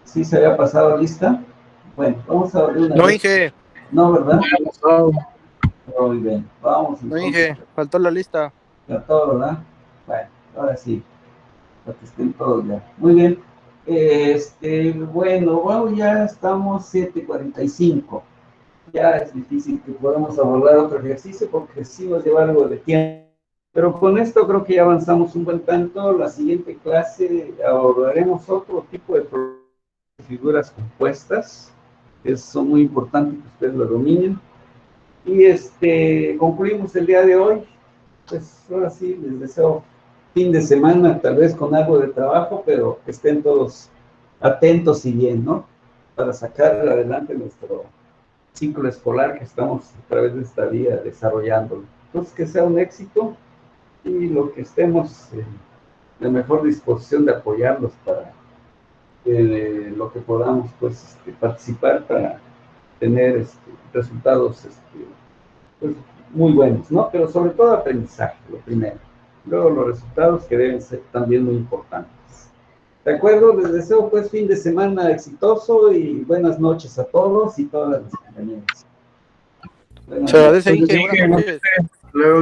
¿Sí se había pasado lista? Bueno, vamos a ver una No, vez. Inge. No, ¿verdad? No, Muy bien, vamos no, entonces. Inge, faltó la lista. Ya todo, ¿verdad? Bueno, ahora sí, para que estén todos ya. Muy bien. Bueno, wow, ya estamos 7:45. Ya es difícil que podamos abordar otro ejercicio porque sí nos lleva algo de tiempo. Pero con esto creo que ya avanzamos un buen tanto. La siguiente clase abordaremos otro tipo de figuras compuestas, que son muy importantes que ustedes lo dominen. Y concluimos el día de hoy. Pues ahora sí, les deseo fin de semana, tal vez con algo de trabajo, pero que estén todos atentos y bien, ¿no? Para sacar adelante nuestro ciclo escolar que estamos a través de esta vía desarrollando. Entonces, que sea un éxito y lo que estemos en la mejor disposición de apoyarlos de lo que podamos pues participar para tener resultados pues, muy buenos, ¿no? Pero sobre todo aprendizaje, lo primero. Luego los resultados que deben ser también muy importantes. De acuerdo, les deseo pues fin de semana exitoso y buenas noches a todos y todas las compañeras. Se agradece, Inge. Buenas noches. Luego,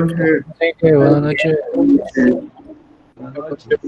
Buenas noches. Buenas noches.